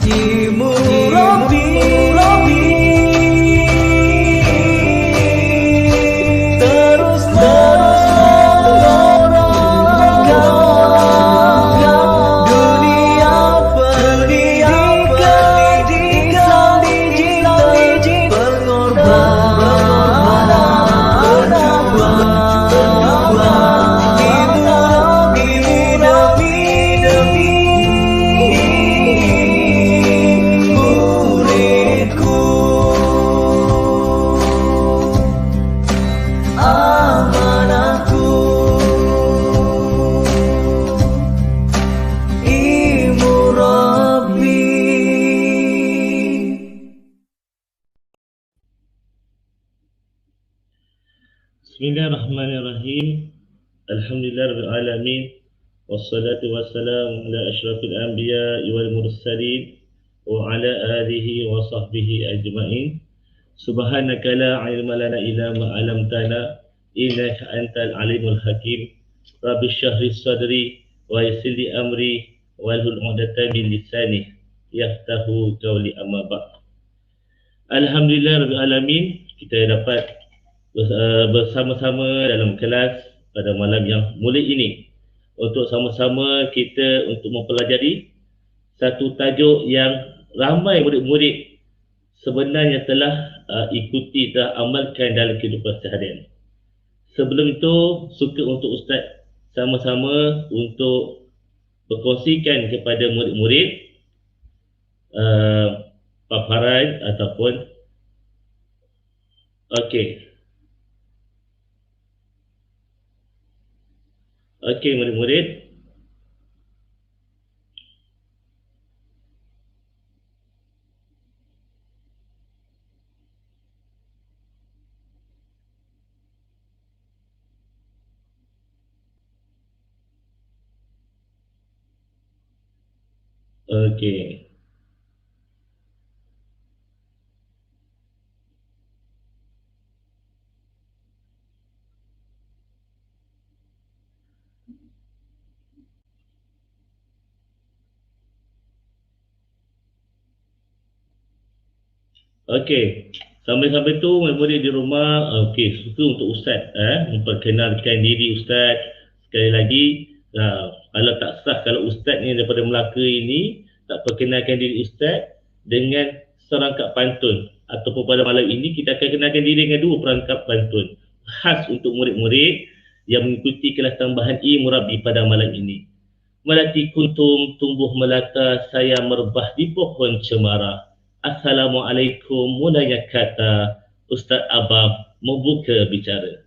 Jimu Rabbi terus mengorbankan dunia pendidikan Islam digital, pengorbanan berjuang Ibu Rabbi demi muridku, amanahku, Ibu Rabbi. Bismillahirrahmanirrahim. Alhamdulillahirabbil alamin. Wassalatu wassalamu ala asyrafil anbiya'i wal mursalin wa ala alihi wa sahbihi ajma'in. Subhanaka la ilma lana illa ma 'allamtana innaka antal alimul hakim. Rabbi shrah li sadri wa yassir li amri wahlul 'uqdatam min lisani yafqahu qawli, amma ba'd. Alhamdulillahirabbil alamin, kita dapat bersama-sama dalam kelas pada malam yang mulia ini untuk sama-sama kita untuk mempelajari satu tajuk yang ramai murid-murid sebenarnya telah ikuti, telah amalkan dalam kehidupan seharian. Sebelum itu, suka untuk Ustaz sama-sama untuk berkongsikan kepada murid-murid paparan ataupun Okey murid-murid. Okey. Okey, sambil-sambil tu murid-murid di rumah, suka untuk Ustaz memperkenalkan diri Ustaz. Sekali lagi, kalau tak sah kalau Ustaz ni daripada Melaka ini tak perkenalkan diri Ustaz dengan serangkap pantun, ataupun pada malam ini kita akan kenalkan diri dengan dua perangkap pantun khas untuk murid-murid yang mengikuti kelas tambahan Ilmu Rabbi pada malam ini. Melati kuntum tumbuh melata, saya merebah di pohon cemara. Assalamualaikum, mulanya kata Ustaz Abang membuka bicara.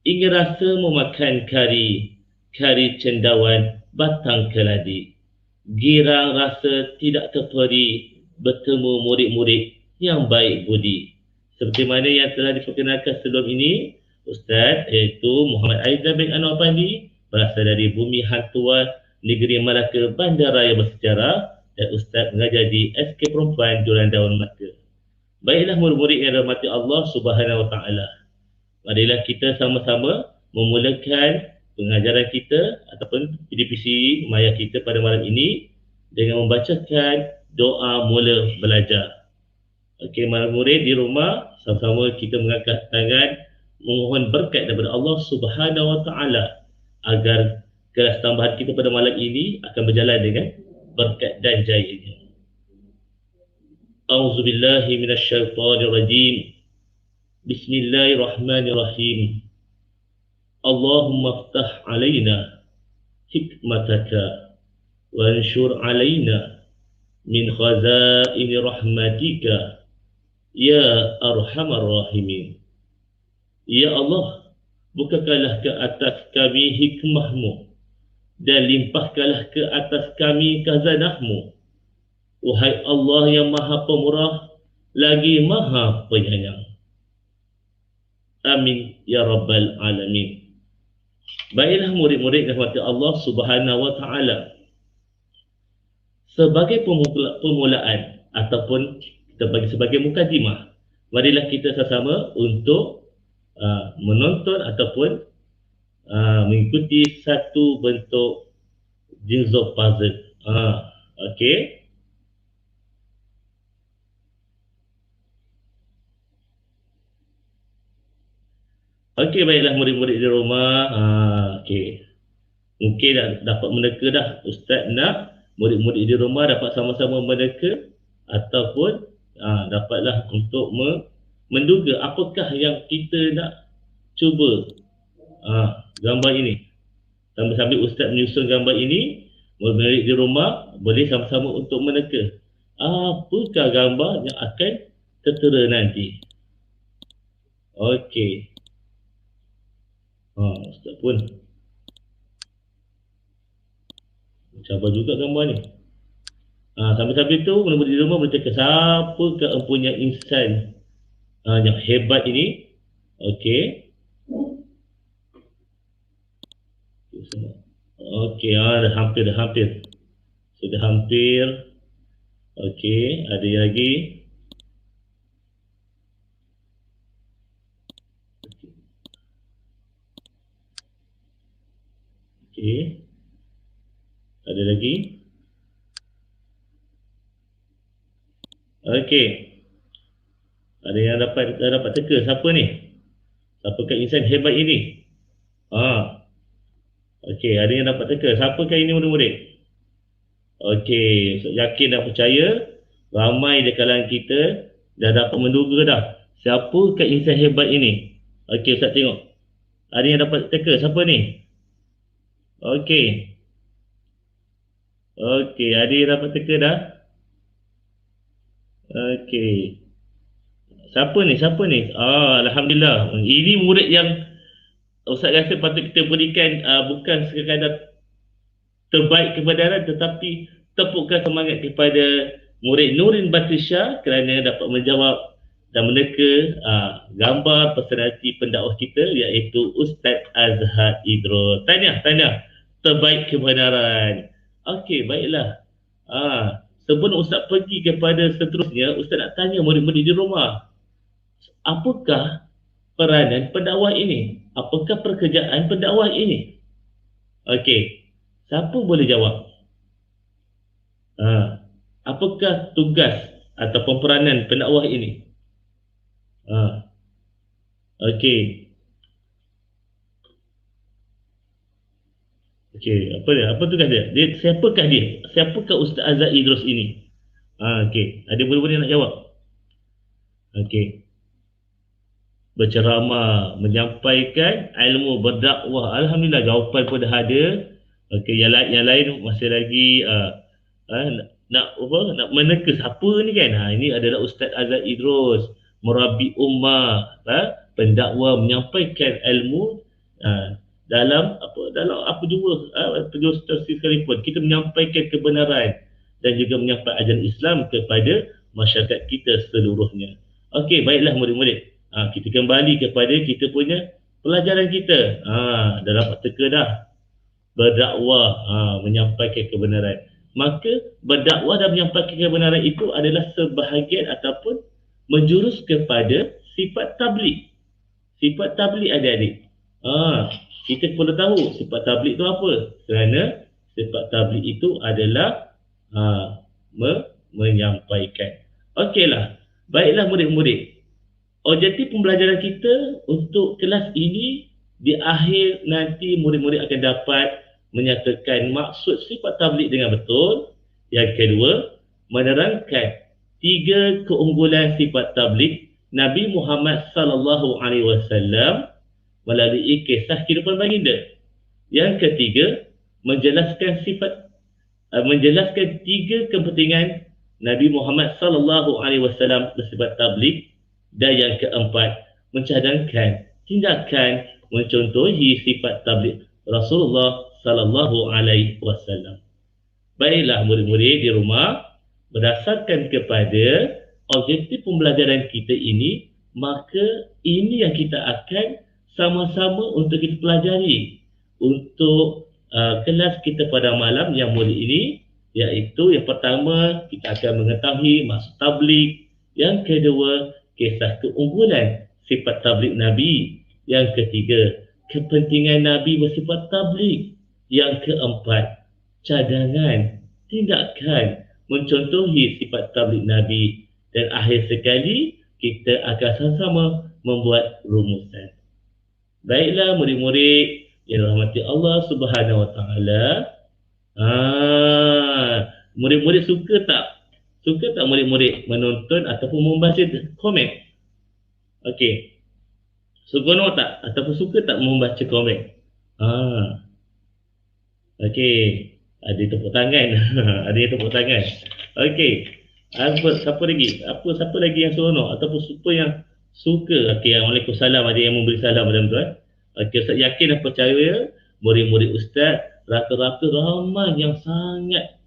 Ingin rasa memakan kari, kari cendawan batang keladi. Girang rasa tidak terperi bertemu murid-murid yang baik budi. Seperti mana yang telah diperkenalkan sebelum ini, Ustaz iaitu Muhammad Aizan bin Anwar Pandi, berasal dari bumi hantuan negeri Malaka, bandaraya bersejarah, dan Ustaz mengajar di SK Perempuan Juran Daun Melaka. Baiklah murid-murid yang dirahmati Allah Subhanahu Wa Taala, marilah kita sama-sama memulakan pengajaran kita ataupun PDPC maya kita pada malam ini dengan membacakan doa mula belajar. Okey, murid di rumah, sama-sama kita mengangkat tangan memohon berkat daripada Allah Subhanahu Wa Taala agar kelas tambahan kita pada malam ini akan berjalan dengan berkat dan jayanya. A'udzubillahi minasyaitonirrajim. Bismillahirrahmanirrahim. Allahumma ftah alaina hikmataka wa anshur alaina min khazaini rahmatika ya arhamar rahimin. Ya Allah, bukakanlah ke atas kami hikmahmu dan limpahkanlah ke atas kami khazanahmu. Wahai Allah yang maha pemurah lagi maha penyayang. Amin ya rabbal alamin. Baiklah murid-murid yang dirahmati Allah Subhanahu Wa Taala, sebagai permulaan ataupun kita bagi sebagai mukadimah, marilah kita sama-sama untuk menonton ataupun mengikuti satu bentuk jigsaw puzzle. Okey. Okey, baiklah murid-murid di rumah. Okey. Mungkin dah dapat meneka dah. Ustaz nak murid-murid di rumah dapat sama-sama meneka ataupun dapatlah untuk menduga apakah yang kita nak cuba gambar ini. Sambil-sambil Ustaz menyusun gambar ini, murid-murid di rumah boleh sama-sama untuk meneka apakah gambar yang akan tertera nanti. Okey. Ustaz pun cabar juga gambar ni. Sambil-sambil tu murid-murid di rumah boleh cakap siapakah empunya insan yang hebat ini. Okey. Okey, dah hampir. Sudah hampir. Okey, ada lagi. Okey. Ada lagi. Okey. Ada yang dapat teka. Siapa ni? Siapakah insan hebat ini? Okey, ada yang dapat teka. Siapakah ini murid-murid? Okey, so, yakin dan percaya ramai di kalangan kita dah dapat menduga dah siapakah insan hebat ini. Okey, Ustaz tengok. Ada yang dapat teka. Siapa ni? Okey. Okey, ada yang dapat teka dah? Okey. Siapa ni? Alhamdulillah. Ini murid yang Ustaz rasa patut kita berikan bukan sekadar terbaik kebenaran, tetapi tepukkan semangat kepada murid Nurin Batrisya kerana dapat menjawab dan meneka gambar personaliti pendakwah kita, iaitu Ustaz Azhar Idrus. Tanya terbaik kebenaran. Okey, baiklah. Sebelum Ustaz pergi kepada seterusnya, Ustaz nak tanya murid-murid di rumah, apakah peranan pendakwah ini? Apakah pekerjaan pendakwah ini? Okey, siapa boleh jawab? Apakah tugas ataupun peranan pendakwah ini? Okey. Okey, apa tugas dia? Siapakah dia? Siapakah Ustaz Azhar Idrus ini? Okey, ada boleh nak jawab? Okey. Berceramah, menyampaikan ilmu, berdakwah. Alhamdulillah, jawapan pun dah ada. Okey, yang lain masih lagi nak meneka siapa ni kan. Ini adalah Ustaz Azhar Idrus, murabi ummah, pendakwa, menyampaikan ilmu dalam apa jua situasi sekalipun. Kita menyampaikan kebenaran dan juga menyampaikan ajaran Islam kepada masyarakat kita seluruhnya. Okey, baiklah murid-murid. Kita kembali kepada kita punya pelajaran kita. Dah dapat teka dah. Berdakwah, menyampaikan kebenaran. Maka berdakwah dan menyampaikan kebenaran itu adalah sebahagian ataupun menjurus kepada sifat tabligh. Sifat tabligh adik-adik. Kita perlu tahu sifat tabligh itu apa. Kerana sifat tabligh itu adalah menyampaikan. Okeylah. Baiklah murid-murid. Objektif pembelajaran kita untuk kelas ini, di akhir nanti murid-murid akan dapat menyatakan maksud sifat tabligh dengan betul. Yang kedua, menerangkan 3 keunggulan sifat tabligh Nabi Muhammad sallallahu alaihi wasallam melalui kisah kehidupan baginda. Yang ketiga, menjelaskan 3 kepentingan Nabi Muhammad sallallahu alaihi wasallam bersifat tabligh. Dan yang keempat, mencadangkan tindakan mencontohi sifat tabligh Rasulullah sallallahu alaihi wasallam. Baiklah murid-murid di rumah, berdasarkan kepada objektif pembelajaran kita ini, maka ini yang kita akan sama-sama untuk kita pelajari untuk kelas kita pada malam yang mulia ini, iaitu yang pertama kita akan mengetahui maksud tabligh, yang kedua kisah keunggulan sifat tabligh Nabi, yang ketiga kepentingan Nabi bersifat tabligh, yang keempat cadangan tindakan mencontohi sifat tabligh Nabi, dan akhir sekali kita akan sama-sama membuat rumusan. Baiklah murid-murid yang dirahmati Allah Subhanahu Wa Taala. Murid-murid suka tak? Suka tak murid-murid menonton ataupun membaca komik? Okey. Seronok tak? Ataupun suka tak membaca komik? Okey. Ada tepuk tangan. Ada yang tepuk tangan. Okey. Siapa lagi? Siapa lagi yang seronok ataupun siapa yang suka? Okey, Waalaikumsalam, ada yang memberi salam tuan-tuan. Okey, Ustaz yakin dan percaya murid-murid Ustaz rata-rata ramai yang sangat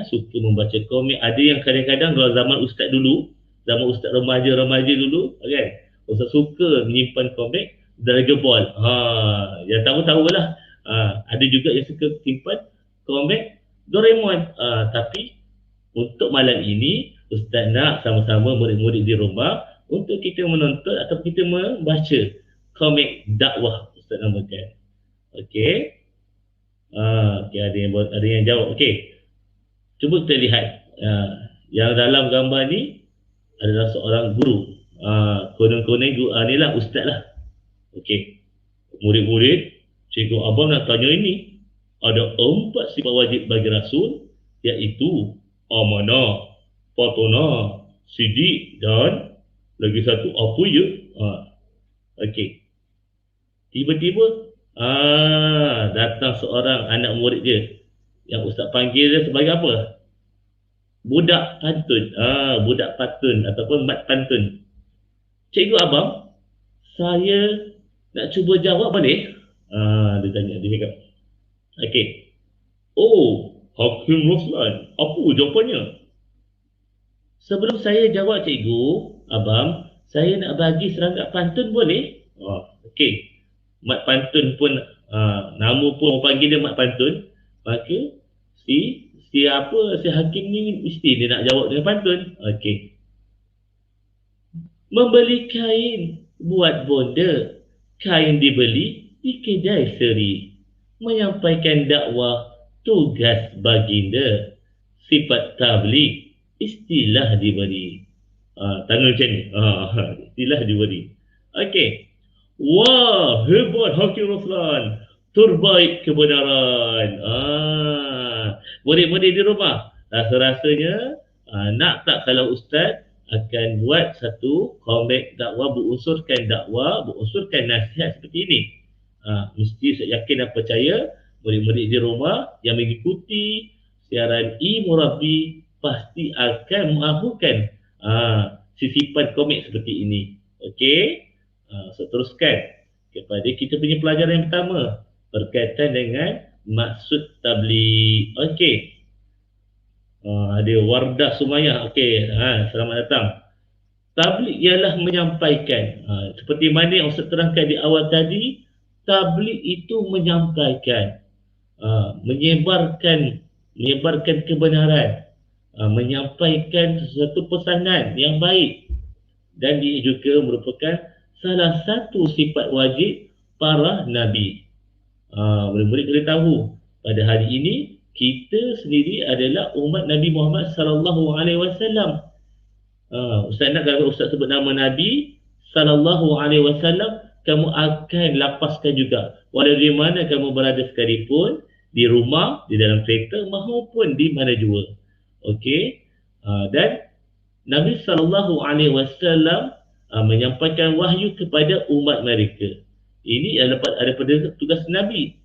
suka membaca komik. Ada yang kadang-kadang kalau zaman Ustaz dulu, zaman Ustaz remaja-remaja dulu, kan? Ustaz suka menyimpan komik Dragon Ball. Yang tahu-tahulah. Ada juga yang suka simpan komik Doraemon. Tapi untuk malam ini Ustaz nak sama-sama murid-murid di rumah untuk kita menonton atau kita membaca komik dakwah, Ustaz namakan. Okey. Okay, ada yang jawab. Okey. Cuba kita lihat. Yang dalam gambar ni adalah seorang guru. Konon-konon guru ni lah ustaz lah. Okey. Murid-murid, cikgu abang nak tanya ini. Ada 4 sifat wajib bagi Rasul, iaitu amanah, patona, sidik dan lagi satu apa ya? Okey. Tiba-tiba datang seorang anak murid dia yang ustaz panggil dia sebagai apa? Budak pantun. Budak pantun ataupun mat pantun. Cikgu abang, saya nak cuba jawab boleh? Dia tanya, dia cakap. Okey. Oh, Hakim Roslan, apa jawapannya? Sebelum saya jawab cikgu, abang, saya nak bagi serangkap pantun boleh? Okey. Mat pantun pun, nama pun orang panggil dia mat pantun. Maka, si Hakim ni mesti dia nak jawab dengan pantun. Okey. Membeli kain buat bonda, kain dibeli di kedai seri. Menyampaikan dakwah tugas baginda, sifat tabligh istilah diberi. Tanda macam ni. Istilah diberi. Okey. Wah, hebat Hakim Roslan. Terbaik kebenaran. Murid-murid di rumah, rasa-rasanya nak tak kalau Ustaz akan buat satu komik dakwah berunsurkan nasihat seperti ini. Mesti saya yakin dan percaya murid-murid di rumah yang mengikuti siaran e-Murabi pasti akan mengahukan sisipan komik seperti ini. Okey. Seteruskan kepada kita punya pelajaran yang pertama berkaitan dengan maksud tabligh. Okey. Ada Wardah Sumayah. Okey. Selamat datang. Tabligh ialah menyampaikan. Seperti mana yang Ustaz terangkan di awal tadi, tabligh itu menyampaikan, menyebarkan kebenaran, menyampaikan sesuatu pesanan yang baik, dan dia juga merupakan salah satu sifat wajib para nabi. Murid-murid kena tahu pada hari ini kita sendiri adalah umat Nabi Muhammad sallallahu alaihi wasallam. Ustaz nak kalau Ustaz sebut nama Nabi sallallahu alaihi wasallam, kamu akan lapaskan juga walau di mana kamu berada sekalipun, di rumah, di dalam kereta maupun di mana jua. Okey. Dan Nabi sallallahu alaihi wasallam menyampaikan wahyu kepada umat mereka. Ini adalah daripada tugas Nabi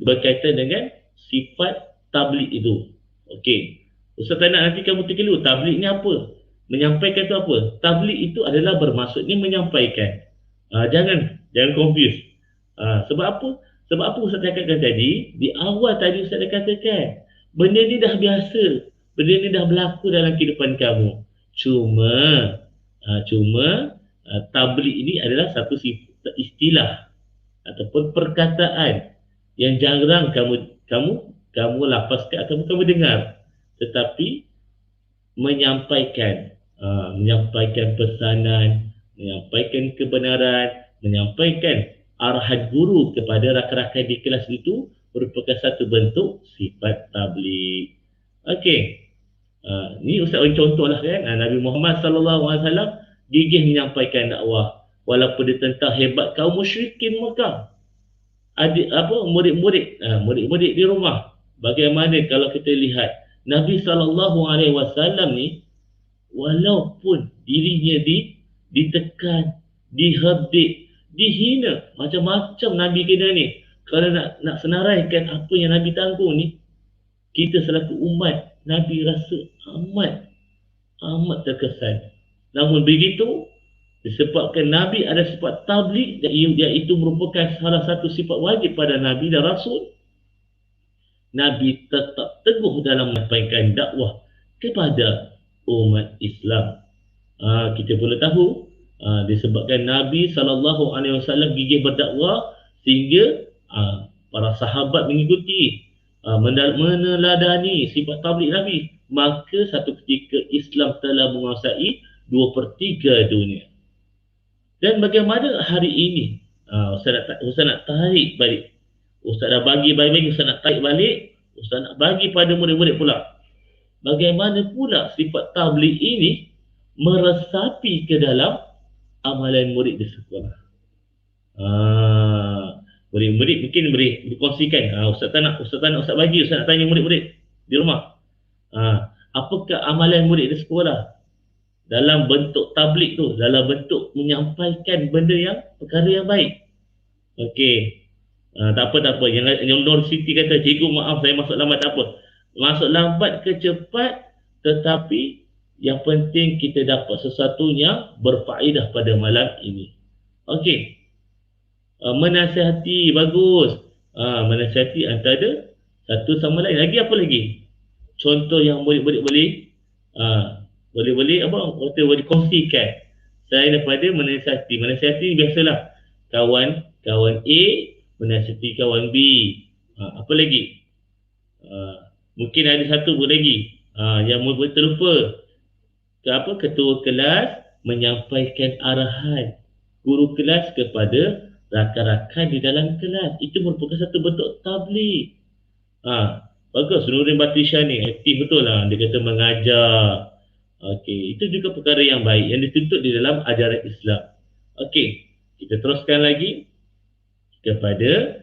berkaitan dengan sifat tabligh itu. Okey. Ustaz tak nak nanti kamu terkeliru. Tabligh ni apa? Menyampaikan itu apa? Tabligh itu adalah bermaksudnya menyampaikan. Jangan confuse. Sebab apa? Sebab apa Ustaz katakan tadi? Di awal tadi Ustaz dah katakan, benda ni dah biasa. Benda ni dah berlaku dalam kehidupan kamu. Cuma tabligh ini adalah satu istilah ataupun perkataan yang jarang kamu lapaskan atau kamu dengar, tetapi menyampaikan pesanan, menyampaikan kebenaran, menyampaikan arahan guru kepada rakan-rakan di kelas itu merupakan satu bentuk sifat tabligh. Okey. Ni Ustaz bagi contoh lah kan. Nabi Muhammad sallallahu alaihi wasallam gigih menyampaikan dakwah. walaupun ditentang hebat kaum musyrikin Mekah. Murid-murid di rumah. Bagaimana kalau kita lihat Nabi SAW ni, walaupun dirinya ditekan, diherdik, dihina, macam-macam Nabi kena ni. Kalau nak senaraikan apa yang Nabi tanggung ni, kita selaku umat Nabi rasa amat terkesan. Namun begitu, disebabkan Nabi ada sifat tabligh, iaitu merupakan salah satu sifat wajib pada Nabi dan Rasul, Nabi tetap teguh dalam menyampaikan dakwah kepada umat Islam. Kita perlu tahu, disebabkan Nabi SAW gigih berdakwah sehingga para sahabat mengikuti, meneladani sifat tabligh Nabi, maka satu ketika Islam telah menguasai 2/3 dunia. Dan bagaimana hari ini? Ustaz nak tarik balik. Ustaz dah bagi baik-baik, Ustaz nak tarik balik. Ustaz nak bagi pada murid-murid pula. Bagaimana pula sifat tabligh ini meresapi ke dalam amalan murid di sekolah. Murid-murid mungkin boleh dikongsikan. Ustaz tak nak Ustaz bagi, Ustaz nak tanya murid-murid di rumah. Apakah amalan murid di sekolah dalam bentuk tabligh tu, dalam bentuk menyampaikan benda yang perkara yang baik? Okey. Tak apa. Yang Nur Siti kata, cikgu maaf saya masuk lambat, tak apa. Masuk lambat ke cepat, tetapi yang penting kita dapat sesuatu yang berfaedah pada malam ini. Okey. Menasihati, bagus. Menasihati antara satu sama lain. Lagi apa lagi? Contoh yang murid-murid boleh boleh kongsikan selain daripada menasihati. Menasihati biasalah kawan A menasihati kawan B. Apa lagi? Mungkin ada satu pun lagi yang murid terlupa. Ketua kelas menyampaikan arahan guru kelas kepada rakan-rakan di dalam kelas. Itu merupakan satu bentuk tabligh. Bagus, Nurin Batrisha ni aktif betul lah. Dia kata mengajar. Okey, itu juga perkara yang baik yang dituntut di dalam ajaran Islam. Okey, kita teruskan lagi kepada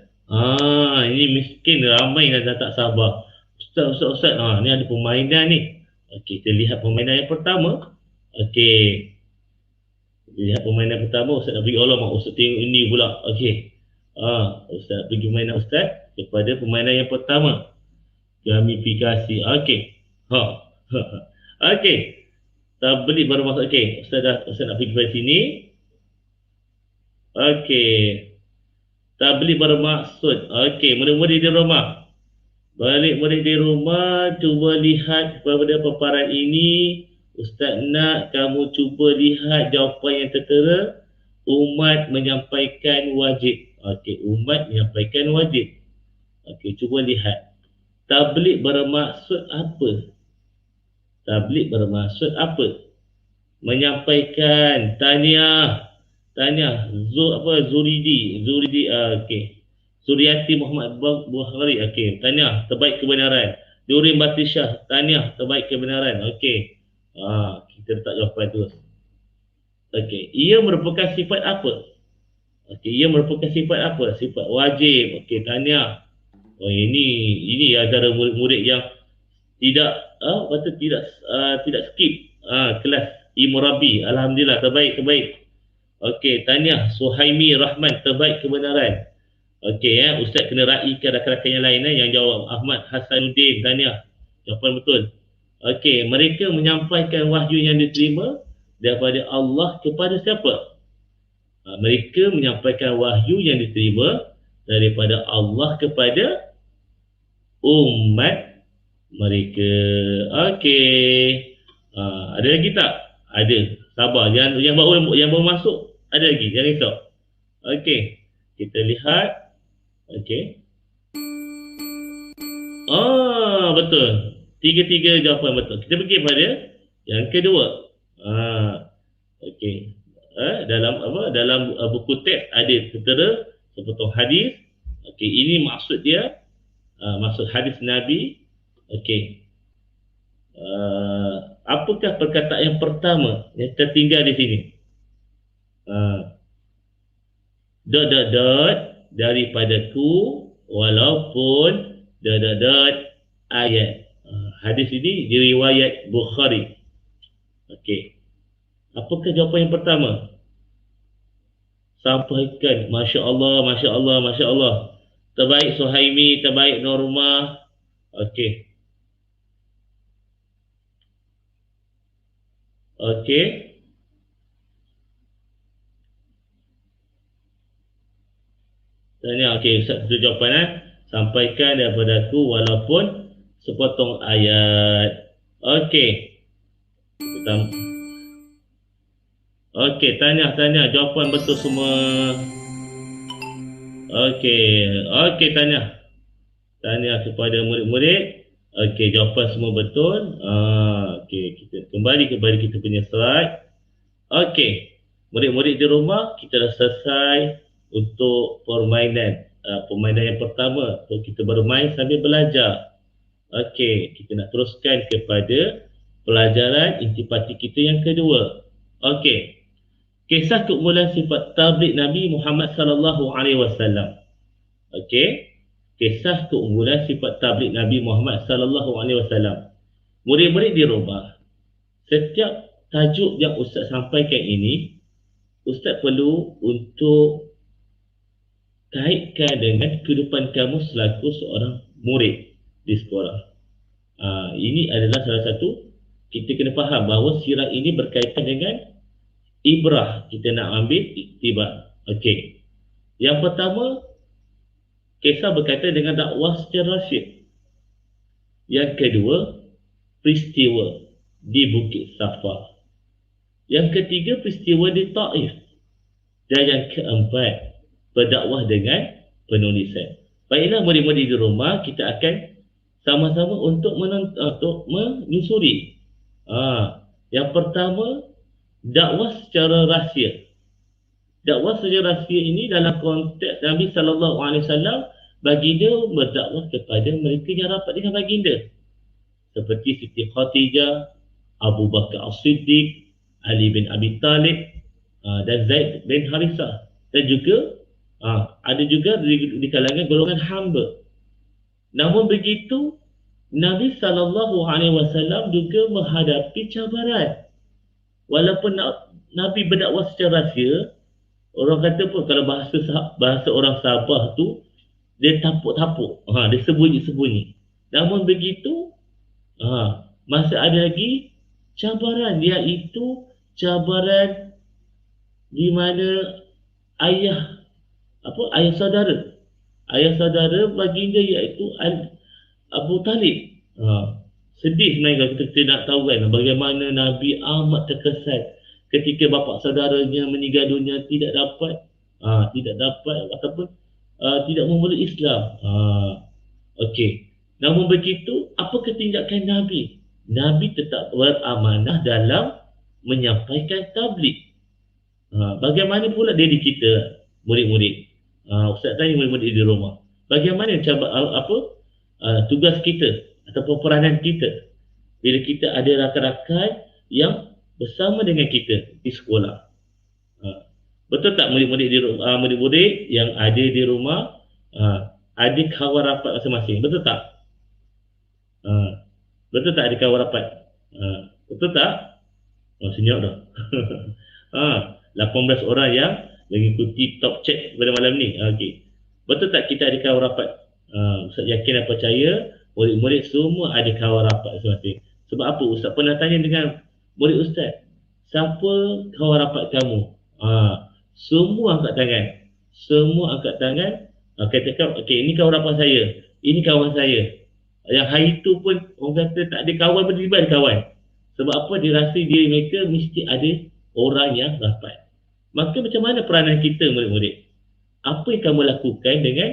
ini miskin ramai yang dah tak sabar. Ustaz, ni ada permainan ni. Okey, kita lihat permainan yang pertama. Okey. Lihat permainan pertama, Ustaz nak bagi Allah mak Ustaz tengok ini pula. Okey. Ustaz bagi permainan Ustaz kepada permainan yang pertama. Gamifikasi. Okey. Okey. Tabligh baru masuk. Okey. Ustaz nak pergi ke sini. Okey. Tabligh baru maksud. Okey, murid-murid di rumah. Balik murid di rumah, cuba lihat kepada paparan ini. Ustaz nak kamu cuba lihat jawapan yang tertera. Umat menyampaikan wajib. Okey, umat menyampaikan wajib. Okey, cuba lihat. Tabligh bermaksud apa? Tabligh bermaksud apa? Menyampaikan tahniah. Zuridi. Okey. Suriati Muhammad Bukhari. Okey, tahniah terbaik kebenaran. Nurin Batrisha, tahniah terbaik kebenaran. Okey. Kita letak jawapan tu. Okey, ia merupakan sifat apa? Okey, ia merupakan sifat apa? Sifat wajib. Okey, tahniah. Ini antara murid-murid yang tidak tidak skip kelas Ilmu Rabi. Alhamdulillah, terbaik. Okey, tahniah Suhaimi Rahman, terbaik kebenaran. Okey, Ustaz kena raikan rakan-rakan yang lain yang jawab. Ahmad Hasanuddin, tahniah. Jawapan betul. Okey, mereka menyampaikan wahyu yang diterima daripada Allah kepada siapa? Mereka menyampaikan wahyu yang diterima daripada Allah kepada umat mereka. Okey. Ada lagi tak? Ada. Sabar. Yang baru masuk ada lagi. Jangan risau. Okey. Kita lihat. Okey. Betul. Tiga-tiga jawapan betul. Kita pergi pada yang kedua. Okey. Dalam buku teks ada tertera sepotong hadis. Okey, ini maksud dia. Maksud hadis Nabi. Okey. Apakah perkataan yang pertama yang tertinggal di sini? dot dot dot daripadaku walaupun dot dot dot ayat. Hadis ini diriwayat Bukhari. Okey. Apakah jawapan yang pertama? Sampaikan. Masya Allah, Masya Allah, Masya Allah. Terbaik Suhaimi, terbaik Norma. Okey. Okey. Tanya, okey, satu jawapan. Sampaikan daripada aku walaupun sepotong ayat. Okey. Okey, tanya jawapan betul semua. Okey, tanya kepada murid-murid. Okey, jawapan semua betul. Okey, kita kembali kepada kita punya slide. Okey, murid-murid di rumah, kita dah selesai untuk permainan. Permainan yang pertama, so kita bermain sambil belajar. Okey, kita nak teruskan kepada pelajaran intipati kita yang kedua. Okey, kisah keunggulan sifat tabligh Nabi Muhammad sallallahu alaihi wasallam. Okey, kisah keunggulan sifat tabligh Nabi Muhammad sallallahu alaihi wasallam. Murid-murid di rumah, setiap tajuk yang Ustaz sampaikan ini, Ustaz perlu untuk kaitkan dengan kehidupan kamu selaku seorang murid di sekolah. Ini adalah salah satu, kita kena faham bahawa sirah ini berkaitan dengan ibrah, kita nak ambil iktibar. Okey. Yang pertama, kisah berkaitan dengan dakwah secara rasyid. Yang kedua, peristiwa di Bukit Safa. Yang ketiga, peristiwa di Taif. Dan yang keempat, berdakwah dengan penulisan. Baiklah murid-murid di rumah, kita akan sama-sama untuk menyusuri. Yang pertama, dakwah secara rahsia. Dakwah secara rahsia ini dalam konteks Nabi SAW, baginda berdakwah kepada mereka yang rapat dengan baginda. Seperti Siti Khadijah, Abu Bakar As-Siddiq, Ali bin Abi Talib, dan Zaid bin Harithah. Dan juga ada juga di kalangan golongan hamba. Namun begitu, Nabi SAW juga menghadapi cabaran. Walaupun Nabi berdakwah secara rahsia, orang kata pun kalau bahasa orang Sabah tu, dia tapuk-tapuk, dia sembunyi-sembunyi. Namun begitu, masih ada lagi cabaran, iaitu cabaran di mana ayah saudara baginda iaitu Abu Talib. Sedih sebenarnya kita nak tahu kan bagaimana Nabi amat terkesan ketika bapa saudaranya meninggal dunia, tidak dapat ataupun tidak memeluk Islam. Okey. Namun begitu, apa ketindakan Nabi? Nabi tetap beramanah dalam menyampaikan tabligh. Bagaimana pula diri kita, murid-murid? Ustaz tanya murid-murid di rumah. Bagaimana tugas kita ataupun peranan kita bila kita ada rakan-rakan yang bersama dengan kita di sekolah? Betul tak murid-murid di rumah, murid-murid yang ada di rumah ada kawan rapat masing-masing? Betul tak? Betul tak ada kawan rapat? Betul tak? Senyap dah. 18 orang yang mengikuti top check pada malam ni. Okey. Betul tak kita ada kawan rapat? Ustaz yakin dan percaya murid-murid semua ada kawan rapat masing-masing. Sebab apa? Ustaz pernah tanya dengan murid Ustaz, siapa kawan rapat kamu? Semua angkat tangan. Katakan, okey, ini kawan rapat saya, ini kawan saya. Yang hari itu pun orang kata tak ada kawan pun tiba-tiba ada kawan. Sebab apa? Dia rasa diri mereka mesti ada orang yang rapat. Maka macam mana peranan kita murid-murid? Apa yang kamu lakukan dengan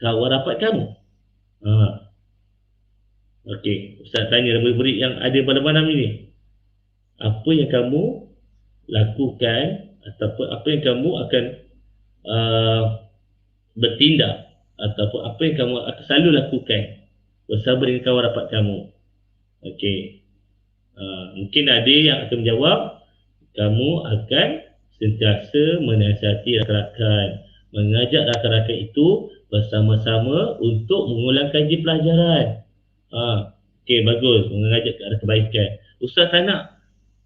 kawan rapat kamu? Okey, Ustaz tanya murid-murid yang ada pada malam ini. Apa yang kamu lakukan ataupun apa yang kamu akan bertindak ataupun apa yang kamu akan selalu lakukan bersama dengan kawan rapat kamu? Okey. Mungkin ada yang akan menjawab, kamu akan sentiasa menasihati rakan-rakan, mengajak rakan-rakan itu bersama-sama untuk mengulang kaji pelajaran. Okey, bagus, mengajak ke arah kebaikan. Ustaz tak nak.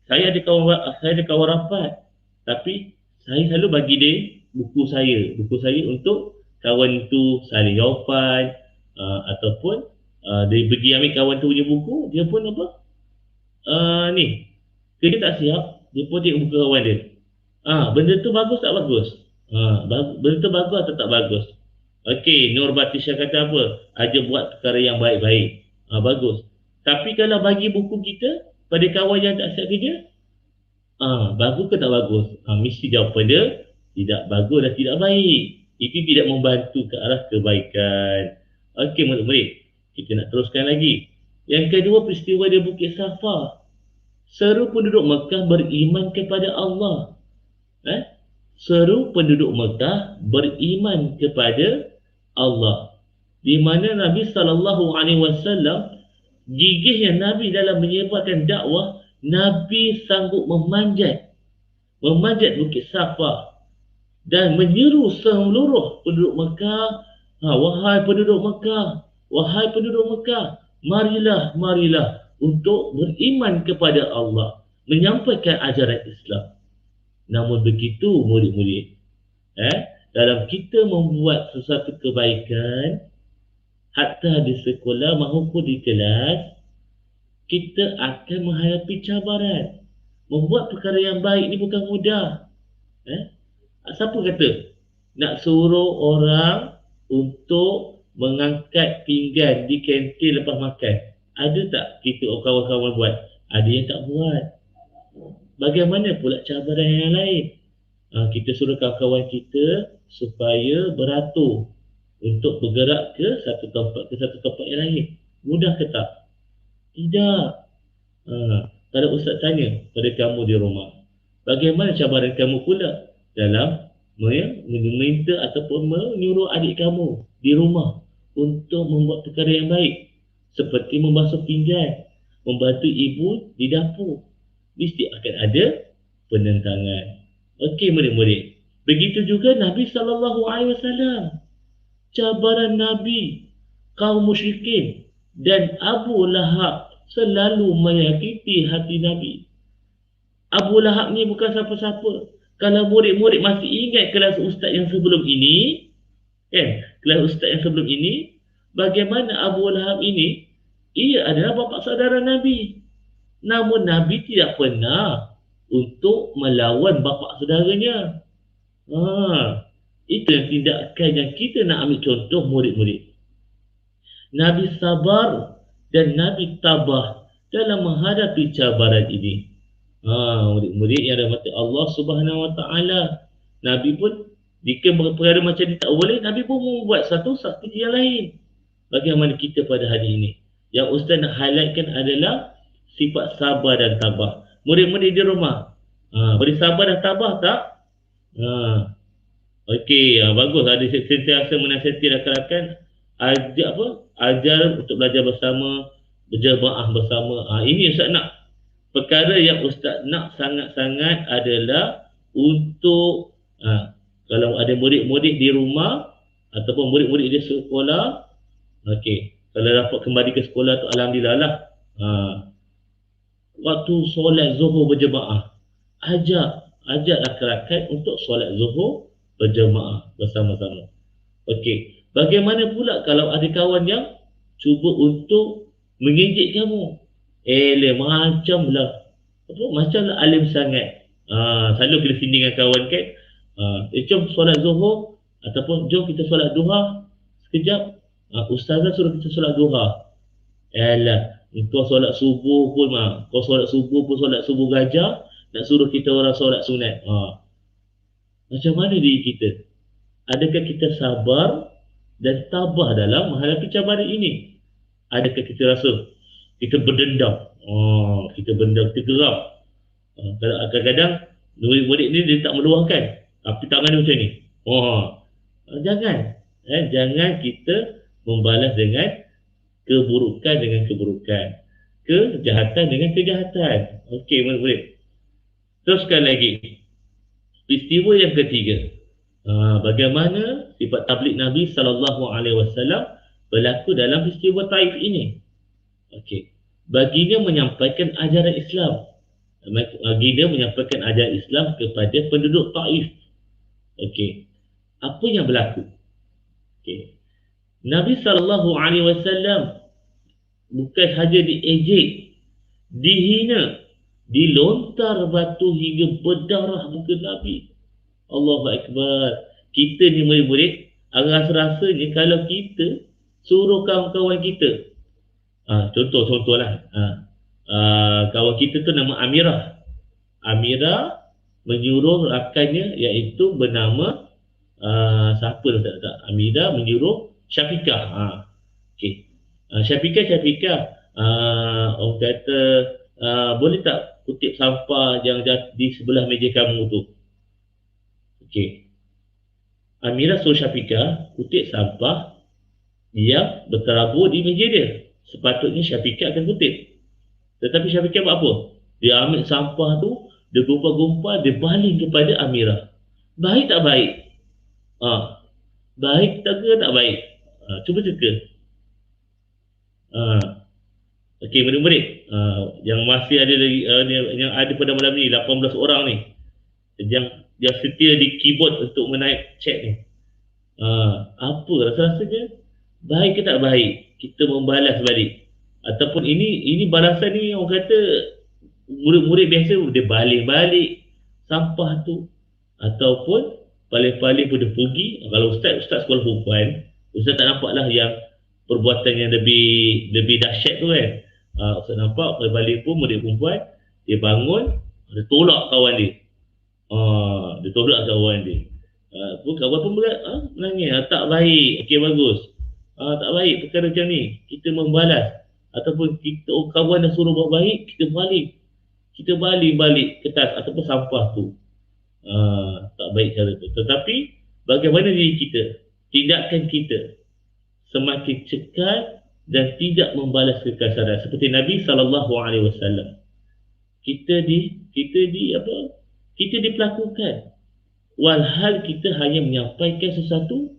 Saya ada kawan rapat, tapi saya selalu bagi dia buku saya untuk kawan itu saling jawapan, ataupun dia pergi ambil kawan tu punya buku, dia pun apa? Ni, kerja tak siap, dia pun tengok buku kawan dia. Benda tu bagus tak bagus? Benda tu bagus atau tak bagus? Okey, Nur Batisha kata apa? Aja buat perkara yang baik-baik. Bagus. Tapi kalau bagi buku kita pada kawan yang tak siap kerja, bagus ke tak bagus? Mesti jawapan dia tidak bagus dan tidak baik. Itu tidak membantu ke arah kebaikan. Okey, murid-murid, kita nak teruskan lagi. Yang kedua, peristiwa di Bukit Safa. Seru penduduk Mekah beriman kepada Allah. Seru penduduk Mekah beriman kepada Allah. Di mana Nabi SAW, gigihnya Nabi dalam menyebarkan dakwah, Nabi sanggup memanjat Bukit Safa dan menyeru seluruh penduduk Mekah, wahai penduduk Mekah, marilah untuk beriman kepada Allah, menyampaikan ajaran Islam. Namun begitu, murid-murid, dalam kita membuat sesuatu kebaikan, hatta di sekolah maupun di kelas, kita akan menghadapi cabaran. Membuat perkara yang baik ni bukan mudah. Siapa kata nak suruh orang untuk mengangkat pinggan di kantin lepas makan? Ada tak kita kawan-kawan buat? Ada yang tak buat. Bagaimana pula cabaran yang lain? Kita suruh kawan-kawan kita supaya beratur untuk bergerak ke satu tempat yang lain. Mudah ke tak? Tidak. Kalau Ustaz tanya pada kamu di rumah, bagaimana cabaran kamu pula dalam meminta ataupun menyuruh adik kamu di rumah untuk membuat perkara yang baik, seperti membasuh pinggan, membantu ibu di dapur? Mesti akan ada penentangan. Okey, murid-murid. Begitu juga Nabi SAW. Cabaran Nabi, kaum musyrikin dan Abu Lahab selalu menyakiti hati Nabi. Abu Lahab ni bukan siapa-siapa. Kalau murid-murid masih ingat kelas ustaz yang sebelum ini, bagaimana Abu Lahab ini, ia adalah bapa saudara Nabi. Namun Nabi tidak pernah untuk melawan bapa saudaranya. Itu yang tindakan yang kita nak ambil contoh, murid-murid. Nabi sabar dan Nabi tabah dalam menghadapi cabaran ini. Murid-murid yang dirahmati Allah Subhanahu Wa Taala, Nabi pun jika perkara macam ni tak boleh, Nabi pun membuat satu strategi yang lain. Bagaimana kita pada hari ini? Yang Ustaz nak highlightkan adalah sifat sabar dan tabah. Murid-murid di rumah, beri sabar dan tabah tak? Okey, bagus. Ada sentiasa menasihati rakan-rakan, ajar untuk belajar bersama, berjemaah bersama. Ini Ustaz nak. Perkara yang Ustaz nak sangat-sangat adalah untuk kalau ada murid-murid di rumah ataupun murid-murid di sekolah, okey, kalau dapat kembali ke sekolah tu alhamdulillah lah. Waktu solat zuhur berjemaah, ajak rakan-rakan untuk solat zuhur berjemaah bersama-sama. Okey, bagaimana pula kalau ada kawan yang cuba untuk mengejek kamu? Macamlah alim sangat. Selalu kena sini dengan kawan kan. Jom solat zuhur ataupun jom kita solat duha sekejap. Ustazah suruh kita solat duha. Kau solat subuh pun solat subuh gajah, nak suruh kita orang solat sunat. Macam mana diri kita? Adakah kita sabar dan tabah dalam menghadapi cabaran ini? Adakah kita rasa kita berdendam? Kita geram. Kadang-kadang murid-murid ni dia tak meluahkan, tapi tangan dia macam ni. Jangan kita membalas dengan keburukan dengan keburukan, kejahatan dengan kejahatan. Okey, murid-murid. Teruskan lagi. Peristiwa yang ketiga. Bagaimana sifat tabligh Nabi sallallahu alaihi wasallam berlaku dalam peristiwa Taif ini. Okey. Baginda menyampaikan ajaran Islam. Baginda menyampaikan ajaran Islam kepada penduduk Taif. Okey. Apa yang berlaku? Okey. Nabi sallallahu alaihi wasallam bukan saja diejek, dihina, dilontar batu hingga berdarah muka Nabi. Allahu Akbar. Kita ni murid-murid, rasa-rasanya kalau kita suruh kawan-kawan kita, contohlah, kawan kita tu nama Amirah. Amirah menyuruh rakannya iaitu bernama siapa tak? Amirah menyuruh Syafiqah. Okey. Syafiqah, orang kata, boleh tak kutip sampah yang di sebelah meja kamu tu? Okey. Amirah suruh Syafiqah kutip sampah yang berterabur di meja dia. Sepatutnya Syafiqah akan kutip. Tetapi Syafiqah buat apa? Dia ambil sampah tu, dia gumpal-gumpal, dia baling kepada Amirah. Baik tak baik? Baik tak ke tak baik? Cuba teka. Okey, murid-murid, yang masih ada lagi, yang ada pada malam ni 18 orang ni yang setia di keyboard untuk menaik chat ni. Apa rasa-rasanya? Baik ke tak baik kita membalas balik? Ataupun ini balasan ni orang kata murid-murid biasa dia balik sampah tu, ataupun paling-paling pun dia pergi. Kalau ustaz sekolah perempuan, ustaz tak nampak lah yang perbuatan yang lebih dahsyat tu kan. Ustaz nampak paling-paling pun murid perempuan dia bangun, dia tolak kawan dia. Dia tolak kawan dia. Kawan pun menangis. Tak baik. Okey, bagus. Tak baik perkara macam ni. Kita membalas. Ataupun kita kawan dah suruh buat baik, kita balik ke tas ataupun sampah tu. Tak baik cara tu. Tetapi bagaimana diri kita, tindakan kita semakin cekal dan tidak membalas kekasaran seperti Nabi SAW. Kita diperlakukan walhal kita hanya menyampaikan sesuatu,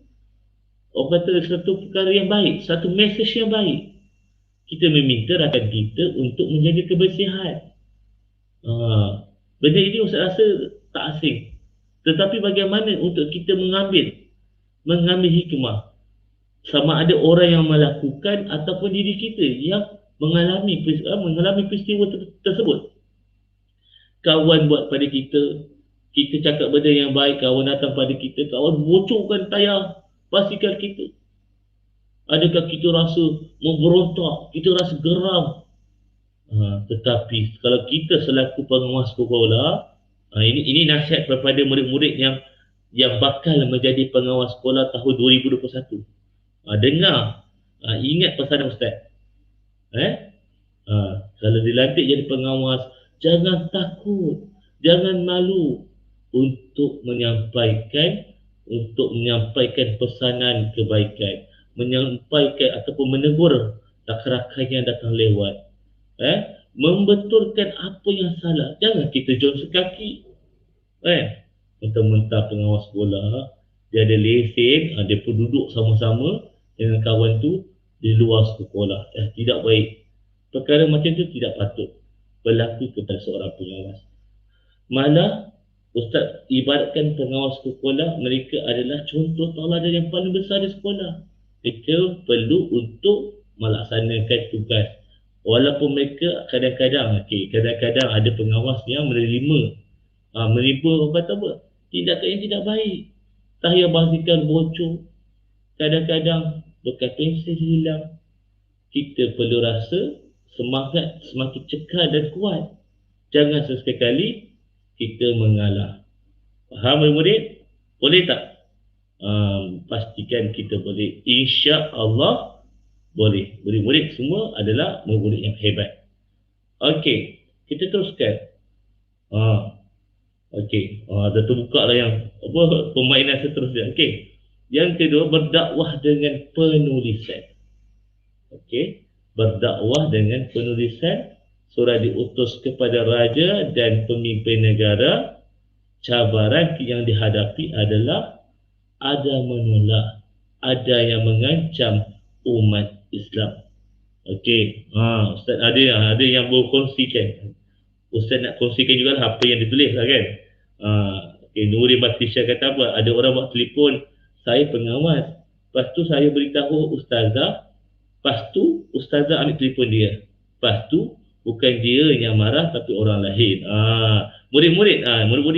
orang kata sesuatu perkara yang baik, satu mesej yang baik. Kita meminta rakan kita untuk menjaga kebersihan. Benda ini Ustaz rasa tak asing. Tetapi bagaimana untuk kita mengambil hikmah, sama ada orang yang melakukan ataupun diri kita yang mengalami peristiwa tersebut. Kawan buat pada kita cakap benda yang baik, kawan datang pada kita, kawan bocorkan tayar basikal kita. Adakah kita rasa memberontak, kita rasa geram? Tetapi kalau kita selaku pengawas sekolah, ini nasihat kepada murid-murid yang bakal menjadi pengawas sekolah tahun 2021. Dengar, ingat pesanan Ustaz. Kalau dilantik jadi pengawas, jangan takut, jangan malu untuk menyampaikan pesanan kebaikan, menyampaikan ataupun menegur rakan-rakan yang datang lewat, membetulkan apa yang salah. Jangan kita jom sekaki, mentah-mentah pengawas sekolah dia ada lesen, dia pun duduk sama-sama dengan kawan tu di luar sekolah. Tidak baik. Perkara macam tu tidak patut berlaku kepada seorang pengawas. Malah Ustaz ibaratkan pengawas sekolah, mereka adalah contoh tauladan yang paling besar di sekolah. Mereka perlu untuk melaksanakan tugas. Walaupun mereka kadang-kadang ada pengawas yang menerima orang kata apa? Tindakan yang tidak baik. Tayar basikal bocor. Kadang-kadang bekas pensel hilang. Kita perlu rasa semangat semakin cekal dan kuat. Jangan sesekali kita mengalah. Faham murid? Boleh tak? Pastikan kita boleh. Insya-Allah boleh. Murid-murid semua adalah murid yang hebat. Okey, kita teruskan. Okey, dah terbuka lah yang permainan seterusnya. Okey. Yang kedua, berdakwah dengan penulisan. Okey, berdakwah dengan penulisan. Surah diutus kepada raja dan pemimpin negara. Cabaran yang dihadapi adalah ada menolak, ada yang mengancam umat Islam. Okey, Ustaz ada yang berkongsikan. Ustaz nak kongsikan juga apa yang ditulis lah kan. Okay, Nuri Batrisha kata apa? Ada orang buat telefon, saya pengawas. Lepas tu saya beritahu ustazah, lepas tu ustazah ambil telefon dia. Lepas tu bukan dia yang marah tapi orang lain. Murid-murid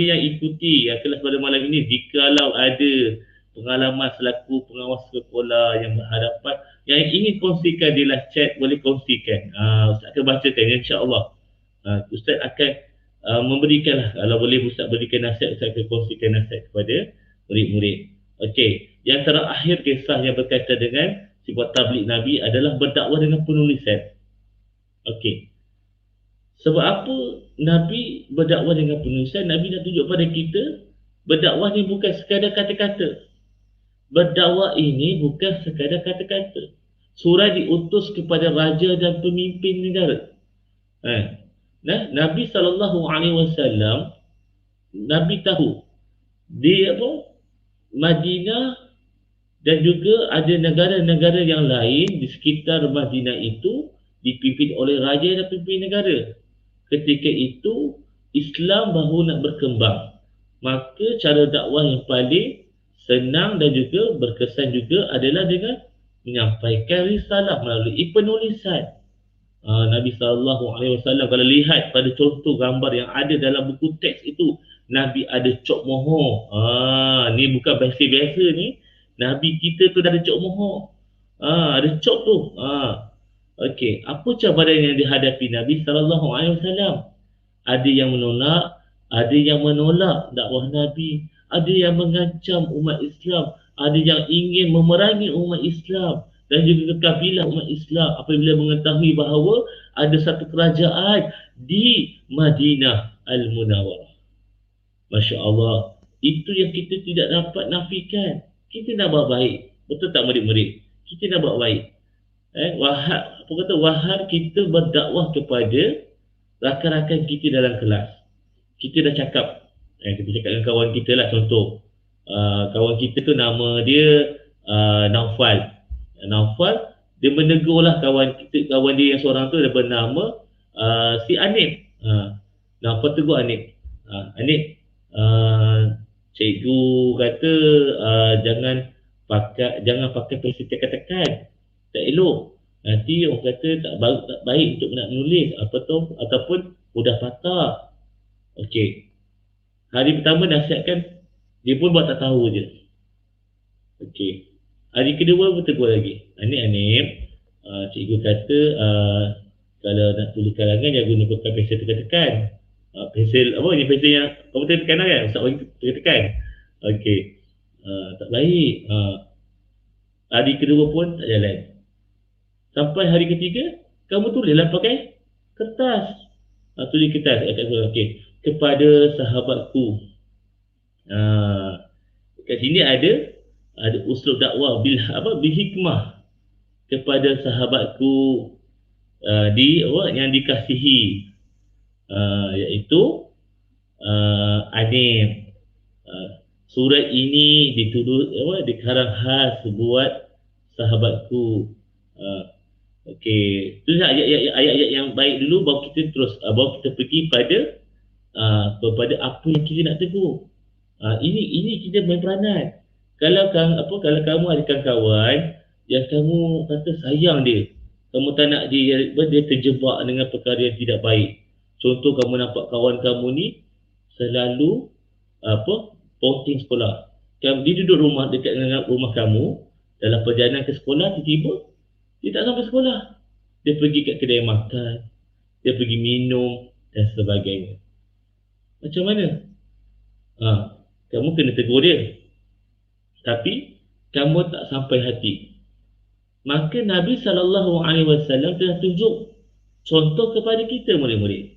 yang ikuti kelas pada malam ini, jikalau ada pengalaman selaku pengawas sekolah yang berhadapan yang ingin kongsikan di live chat, boleh kongsikan. Ustaz akan bacakan insya-Allah. Ustaz akan memberikanlah, kalau boleh Ustaz berikan nasihat, Ustaz akan kongsikan nasihat kepada murid-murid. Okey, yang terakhir kisah yang berkaitan dengan sifat tabligh Nabi adalah berdakwah dengan penulisan. Okey. Sebab apa Nabi berdakwah dengan penulisan? Nabi nak tunjuk pada kita berdakwah ni bukan sekadar kata-kata. Berdakwah ini bukan sekadar kata-kata. Surah diutus kepada raja dan pemimpin negara. Nabi SAW, Nabi tahu di Madinah dan juga ada negara-negara yang lain di sekitar Madinah itu dipimpin oleh raja dan pemimpin negara. Ketika itu Islam baru nak berkembang. Maka cara dakwah yang paling senang dan juga berkesan juga adalah dengan menyampaikan risalah melalui penulisan. Nabi SAW kalau lihat pada contoh gambar yang ada dalam buku teks itu, Nabi ada cok mohor. Ni bukan biasa-biasa ni. Nabi kita tu dah ada cok mohor. Ada cok tu. Okey, apa cabaran yang dihadapi Nabi SAW? Ada yang menolak, ada yang menolak dakwah Nabi, ada yang mengancam umat Islam, ada yang ingin memerangi umat Islam dan juga kabilah umat Islam apabila mengetahui bahawa ada satu kerajaan di Madinah Al-Munawwarah. Masya Allah, itu yang kita tidak dapat nafikan. Kita nak buat baik, betul tak murid-murid? Kita nak buat baik. Wahab kita berdakwah kepada rakan-rakan kita dalam kelas. Kita dah cakap, kita cakap dengan kawan kita lah, contoh kawan kita tu nama dia Naufal. Dia menegurlah kawan dia yang seorang tu, dia bernama si Anip. Naufal tegur Anip. Anip, cikgu kata jangan pakai pensel tekan-tekan, tak elok. Nanti orang kata tak baik untuk nak menulis ataupun mudah patah. Okey. Hari pertama nasihatkan, dia pun buat tak tahu je. Okey. Hari kedua pun tegur lagi. Anip, cikgu kata kalau nak tulis karangan jangan gunakan pensel tekan-tekan. Pensel yang komputer tekan kan? Ustaz bagi tekan-tekan. Okey. Tak baik. Hari kedua pun tak jalan. Sampai hari ketiga, kamu tulislah pakai kertas. Tulis kertas. Okey. Kepada sahabatku. Kat sini ada uslub dakwah bil hikmah. Kepada sahabatku yang dikasihi, iaitu Anip. Surat ini dikarang khas buat sahabatku. Okey, tulis ayat-ayat yang baik dulu, baru kita pergi pada apa yang kita nak tegur. Ini kita main peranan. Kalau kamu ada kawan yang kamu kata sayang dia, kamu tak nak dia terjebak dengan perkara yang tidak baik. Contoh, kamu nampak kawan kamu ni selalu ponting sekolah. Dia duduk dekat dengan rumah kamu, dalam perjalanan ke sekolah tiba-tiba dia tak sampai sekolah. Dia pergi kat kedai makan, dia pergi minum dan sebagainya. Macam mana? Kamu kena tegur dia, tapi kamu tak sampai hati. Maka Nabi SAW telah tunjuk contoh kepada kita murid-murid,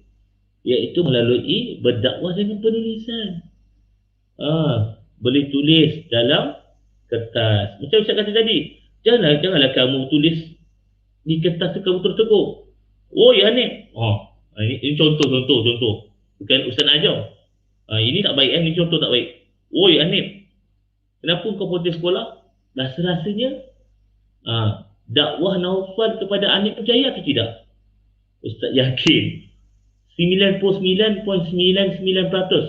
iaitu melalui berdakwah dengan penulisan. Boleh tulis dalam kertas. Macam Ustaz kata tadi, janganlah kamu tulis di kertas tu kamu tertegur. Oh ya Anip. Ini contoh. Bukan Ustaz nak ajar. Ini tak baik, ini contoh tak baik. Oh ya Anip, Kenapa kau berhenti sekolah? Rasa-rasanya dakwah Naufal kepada anak berjaya atau tidak? Ustaz yakin 99.99%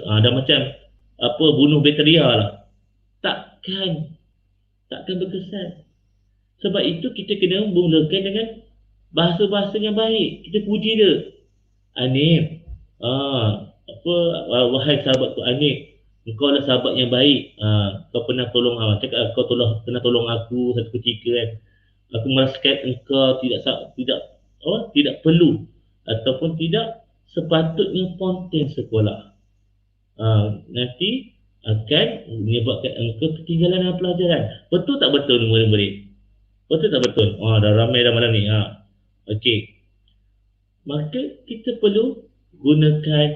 dah macam apa bunuh bakteria lah. Takkan berkesan. Sebab itu kita kena mulakan dengan bahasa-bahasa yang baik. Kita puji dia. Anif, wahai sahabatku Anif, engkau adalah sahabat yang baik. Kau pernah tolong, pernah tolong aku satu ketika kan. Aku merasakan engkau tidak perlu ataupun tidak sepatutnya ponten sekolah. Nanti akan menyebabkan engkau ketinggalan dalam pelajaran. Betul tak betul murid-murid? Betul tak betul? Dah ramai dah malam ni. Okey. Maka kita perlu gunakan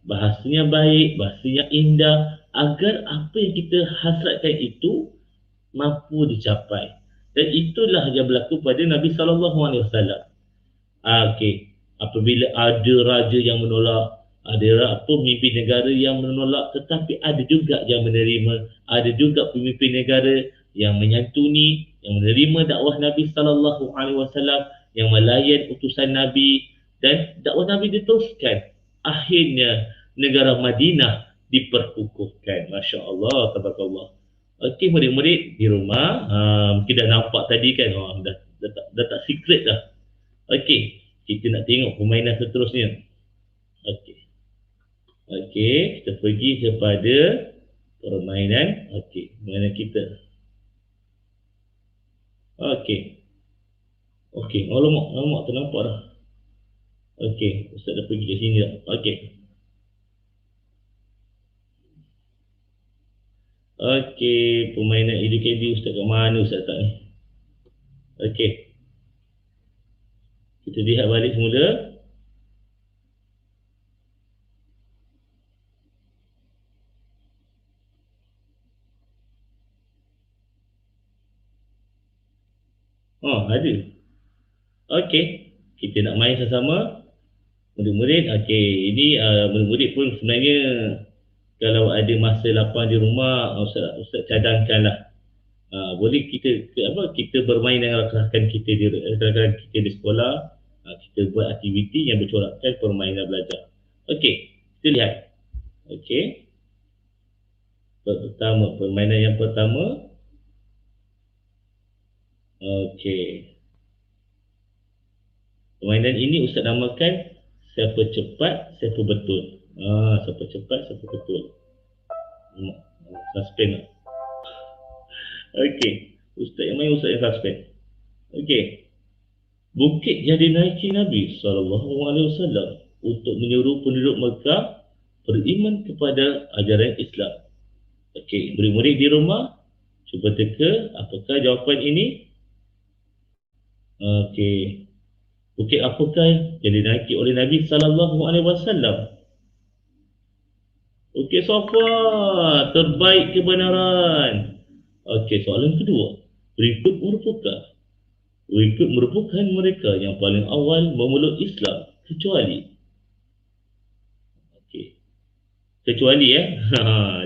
bahasa yang baik, bahasa yang indah agar apa yang kita hasratkan itu mampu dicapai. Dan itulah yang berlaku pada Nabi SAW. Okey. Apabila ada raja yang menolak, ada pemimpin negara yang menolak, tetapi ada juga yang menerima, ada juga pemimpin negara yang menyantuni, yang menerima dakwah Nabi SAW, yang melayan utusan Nabi, dan dakwah Nabi diteruskan. Akhirnya negara Madinah diperkukuhkan. Masya Allah, tabarakallah. Okey, murid-murid di rumah, mungkin dah nampak tadi kan, dah tak secret dah. Okey, kita nak tengok permainan seterusnya. Okey, kita pergi kepada permainan. Permainan kita. Okey, alamak ternampak dah. Okey, Ustaz dah pergi ke sini dah. Okey, permainan edukatif Ustaz kat mana Ustaz tak ni? Okey, kita lihat balik semula. Ada. Okey, kita nak main sama-sama murid-murid. Okey, ini murid-murid pun sebenarnya kalau ada masa lapang di rumah, Ustaz cadangkanlah. Boleh kita bermain dengan rakan-rakan kita di sekolah. Kita buat aktiviti yang bercorakkan permainan belajar. Okey, kita lihat. Okey. Permainan yang pertama. Okey. Permainan ini Ustaz namakan siapa cepat, siapa betul. Siapa cepat, siapa betul. Suspend. Okey. Ustaz yang main, Ustaz yang suspend. Okey. Bukit yang dinaiki Nabi SAW untuk menyuruh penduduk Mekah beriman kepada ajaran Islam. Okey, murid-murid di rumah, cuba teka apakah jawapan ini. Okey. Bukit apakah yang dinaiki oleh Nabi SAW? Okey, Safa, terbaik kebenaran. Okey, soalan kedua. Berikut merupakan mereka yang paling awal memeluk Islam kecuali. Okey. Kecuali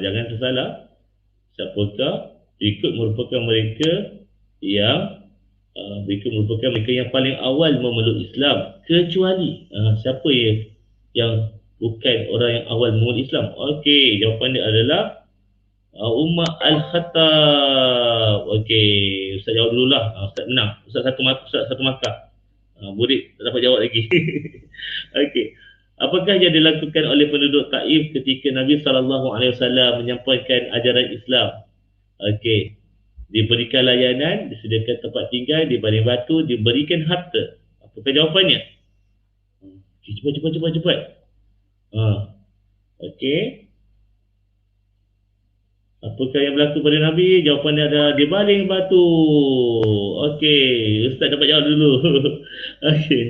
jangan tersalah. Siapakah? Berikut merupakan mereka yang paling awal memeluk Islam kecuali siapa yang bukan orang yang awal memeluk Islam. Okey, jawapan dia adalah Umar Al-Khattab. Okey, Ustaz jawab dululah. Ustaz menang. Ustaz satu markah. Murid tak dapat jawab lagi. Okey. Apakah yang dilakukan oleh penduduk Taif ketika Nabi SAW menyampaikan ajaran Islam? Okey. Diberikan layanan, disediakan tempat tinggal, dibaling batu, diberikan harta. Apakah jawapannya? Cepat. Okey. Apakah yang berlaku pada Nabi? Jawapannya adalah dibaling batu. Okey, Ustaz dapat jawab dulu. Okey.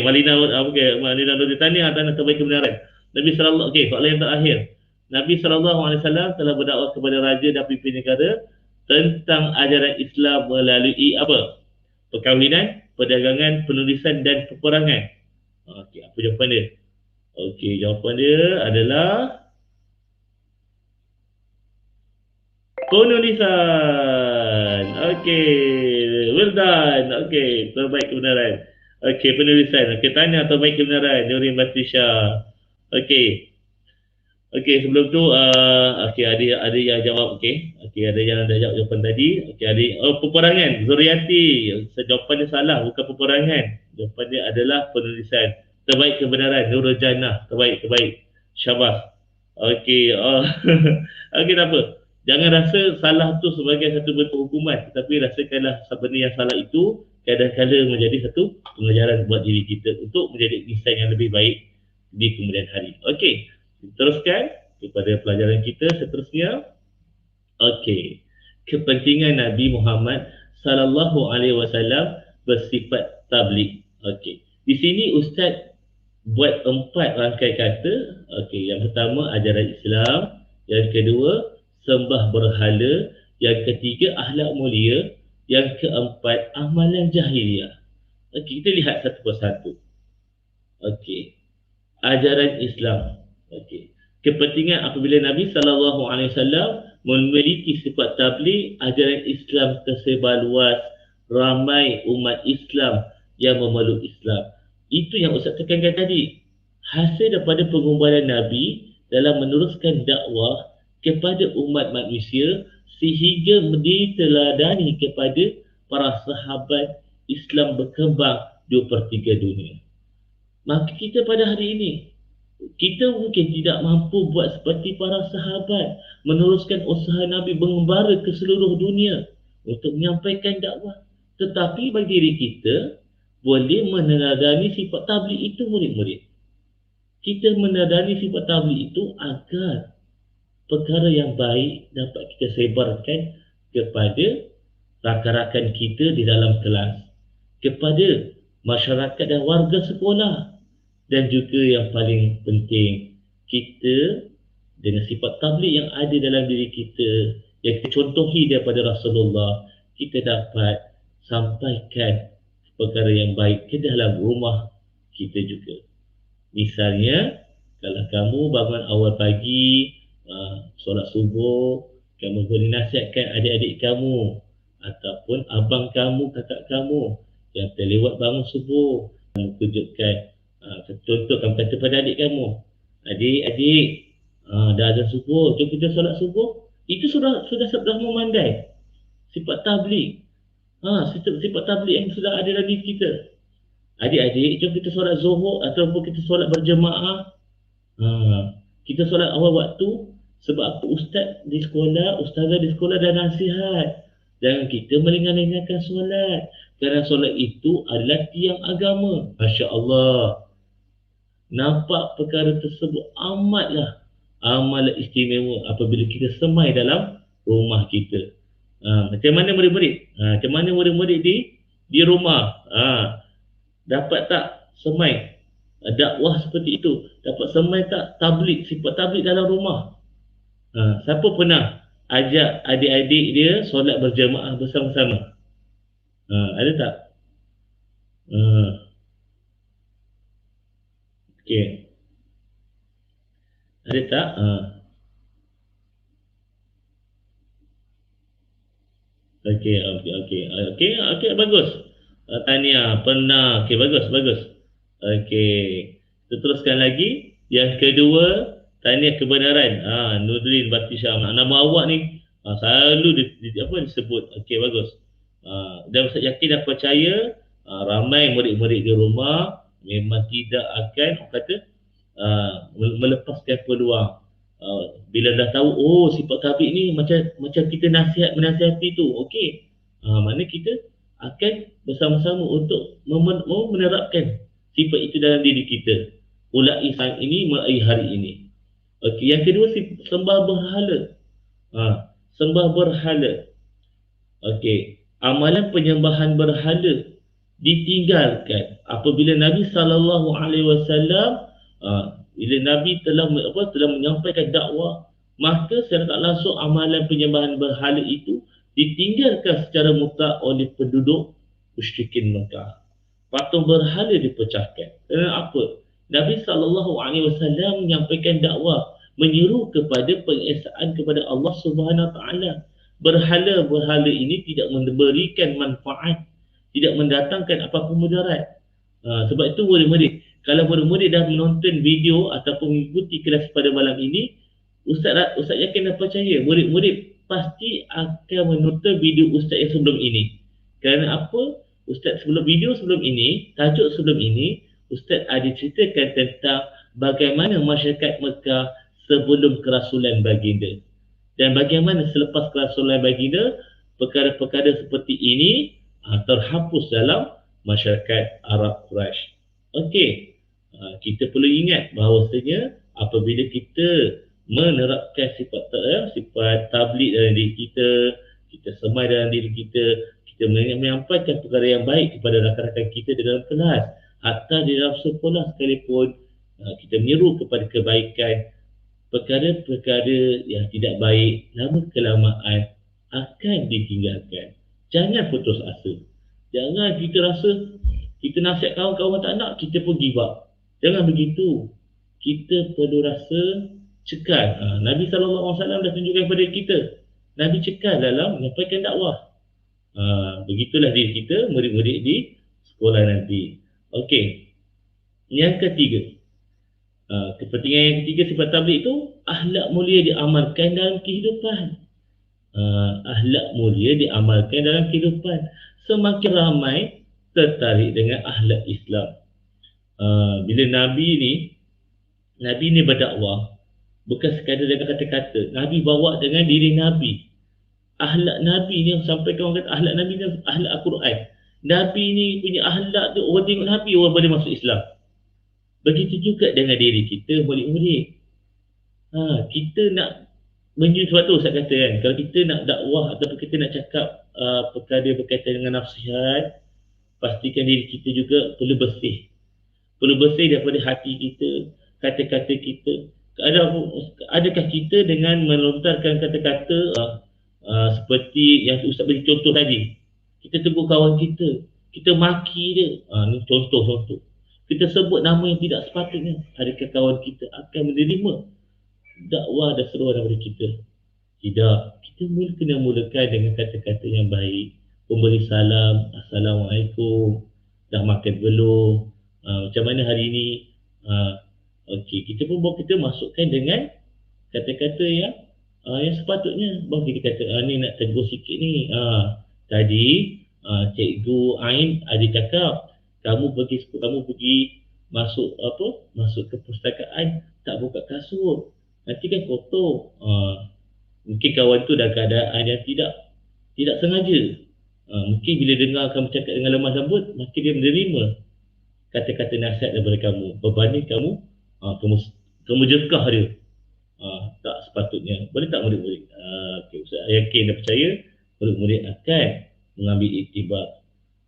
Malina Nurul Tania atas terbaik kebenaran. Soalan yang terakhir. Nabi SAW telah berdakwah kepada raja dan pimpin negara tentang ajaran Islam melalui apa? Perkahwinan, perdagangan, penulisan dan peperangan. Okey, apa jawapan dia? Okey, jawapan dia adalah Penulisan. Okey, well done. Okey, terbaik kebenaran. Okey, penulisan. Okey, tanya terbaik kebenaran Nurin Batrisha. Okey. Okey, sebelum tu okey, ada yang jawab. Okey. Okey, ada yang dah jawab jawapan tadi. Okey, ada peperangan. Zuriati. Jawapannya salah, bukan peperangan. Jawapannya adalah penulisan. Terbaik kebenaran Nurul Jannah. Terbaik. Syabas. Okey, okey, tak apa. Jangan rasa salah tu sebagai satu bentuk hukuman, tetapi rasakanlah benda yang salah itu kadang-kadang menjadi satu pengajaran buat diri kita untuk menjadi insan yang lebih baik di kemudian hari. Okey, teruskan kepada pelajaran kita seterusnya. Okey, kepentingan Nabi Muhammad sallallahu alaihi wasallam bersifat tabligh. Okey, di sini Ustaz buat 4 rangkai kata. Okey, yang pertama ajaran Islam, yang kedua sembah berhala, yang ketiga akhlak mulia, yang keempat amalan jahiliah. Okey, kita lihat satu persatu. Okey, ajaran Islam. Okey, kepentingan apabila Nabi sallallahu alaihi wasallam memiliki sifat tabligh, ajaran Islam tersebar luas, ramai umat Islam yang memeluk Islam. Itu yang Ustaz tekankan tadi. Hasil daripada pengorbanan Nabi dalam meneruskan dakwah kepada umat manusia sehingga diteladani kepada para sahabat, Islam berkembang 2/3 dunia. Maka kita pada hari ini, kita mungkin tidak mampu buat seperti para sahabat, meneruskan usaha Nabi mengembara ke seluruh dunia untuk menyampaikan dakwah. Tetapi bagi diri kita, boleh meneladani sifat tabligh itu murid-murid. Kita meneladani sifat tabligh itu agar perkara yang baik dapat kita sebarkan kepada rakan-rakan kita di dalam kelas, kepada masyarakat dan warga sekolah, dan juga yang paling penting, kita dengan sifat tabligh yang ada dalam diri kita, yang kita contohi daripada Rasulullah, kita dapat sampaikan perkara yang baik ke dalam rumah kita juga. Misalnya, kalau kamu bangun awal pagi, solat subuh, kamu boleh nasihatkan adik-adik kamu ataupun abang kamu, kakak kamu yang terlewat bangun subuh, kamu kejutkan. Contoh kamu kata pada adik kamu, adik, dah azan subuh, jom kita solat subuh. Itu sudah memandai sifat tabligh. Sifat tabligh yang sudah ada dalam diri kita. Adik-adik, jom kita solat zuhur ataupun kita solat berjemaah. Kita solat awal waktu, sebab apa ustazah di sekolah dah nasihat. Jangan kita melengah-lengahkan solat, kerana solat itu adalah tiang agama. Masya Allah. Nampak perkara tersebut amatlah istimewa apabila kita semai dalam rumah kita. Macam mana murid-murid? Di rumah dapat tak semai dakwah seperti itu? Dapat semai tak sifat tabligh dalam rumah? Siapa pernah ajak adik-adik dia solat berjemaah bersama-sama? Ada tak? Okey. Ada tak? Okey, bagus. Tahniah, pernah. Okey, bagus. Okey. Kita teruskan lagi. Yang kedua, tahniah kebenaran. Nurin Batrisha. Nama awak ni selalu disebut. Okey, bagus. Dan Ustaz yakin dan percaya ramai murid-murid di rumah memang tidak akan melepaskan peluang. Bila dah tahu sifat tabligh ni macam kita menasihati tu, okey, mana kita akan bersama-sama untuk menerapkan sifat itu dalam diri kita. Mulai saat ini, mulai hari ini. Okey, yang kedua sembah berhala. Sembah berhala. Okey, amalan penyembahan berhala ditinggalkan apabila Nabi sallallahu alaihi wasallam bila Nabi telah menyampaikan dakwah, maka secara tak langsung amalan penyembahan berhala itu ditinggalkan secara mutlak oleh penduduk musyrikin Mekah. Patung berhala dipecahkan. Kerana apa? Nabi sallallahu alaihi wasallam menyampaikan dakwah, menyeru kepada pengesaan kepada Allah Subhanahu Wa Taala. Berhala-berhala ini tidak memberikan manfaat, tidak mendatangkan apa-apa mudarat. Sebab itu murid-murid, kalau murid-murid dah menonton video ataupun mengikuti kelas pada malam ini, Ustaz yakin dan percaya murid-murid pasti akan menonton video Ustaz yang sebelum ini. Kerana apa? Ustaz video sebelum ini, tajuk sebelum ini, Ustaz ada ceritakan tentang bagaimana masyarakat Mekah sebelum kerasulan baginda. Dan bagaimana selepas kerasulan baginda, perkara-perkara seperti ini terhapus dalam masyarakat Arab Quraisy. Okey, kita perlu ingat bahawasanya apabila kita menerapkan sifat tabligh dalam diri kita, kita semai dalam diri kita, kita menyampaikan perkara yang baik kepada rakan-rakan kita di dalam kelas, hatta di dalam sekolah sekalipun, kita menyeru kepada kebaikan. Perkara-perkara yang tidak baik lama kelamaan akan ditinggalkan. Jangan putus asa. Jangan kita rasa kita nasihat kawan-kawan tak nak, kita pun give up. Jangan begitu. Kita perlu rasa cekal. Nabi SAW dah tunjukkan kepada kita. Nabi cekal dalam menyampaikan dakwah. Begitulah diri kita, murid-murid di sekolah nanti. Okey. Yang ketiga. Kepentingan yang ketiga sifat tabligh itu, akhlak mulia diamalkan dalam kehidupan. Akhlak mulia diamalkan dalam kehidupan. Semakin ramai tertarik dengan akhlak Islam. Bila Nabi ni berdakwah, bukan sekadar dengan kata-kata. Nabi bawa dengan diri Nabi. Akhlak Nabi ni yang sampaikan, orang kata akhlak Nabi ni akhlak Al-Quran. Nabi ni punya akhlak tu, orang tengok Nabi, orang boleh masuk Islam. Begitu juga dengan diri kita, murid-murid. Kita nak sebab tu saya kata kan, kalau kita nak dakwah ataupun kita nak cakap perkara berkaitan dengan nasihat, pastikan diri kita juga perlu bersih. Perlu bersih daripada hati kita, kata-kata kita. Adakah kita dengan melontarkan kata-kata seperti yang Ustaz beri contoh tadi, kita tegur kawan kita, kita maki dia, ni contoh. Kita sebut nama yang tidak sepatutnya, adakah kawan kita akan menerima dakwah dan seruan daripada kita? Tidak. Kita kena mulakan dengan kata-kata yang baik. Memberi salam, Assalamualaikum, dah makan belum, macam mana hari ini? Okey, kita masukkan dengan kata-kata yang sepatutnya. Baru kita kata, ni nak tegur sikit ni. Tadi Cikgu Ain ada cakap, kamu pergi masuk ke perpustakaan, tak buka kasut, nanti kan kotor. Mungkin kawan tu dah keadaan yang tidak sengaja. Mungkin bila dengar kamu cakap dengan lemah lembut, maka dia menerima kata-kata nasihat daripada kamu, berbanding kamu jekah dia. Tak sepatutnya. Boleh tak murid-murid? Okay, saya yakin dan percaya murid-murid akan mengambil iktibar.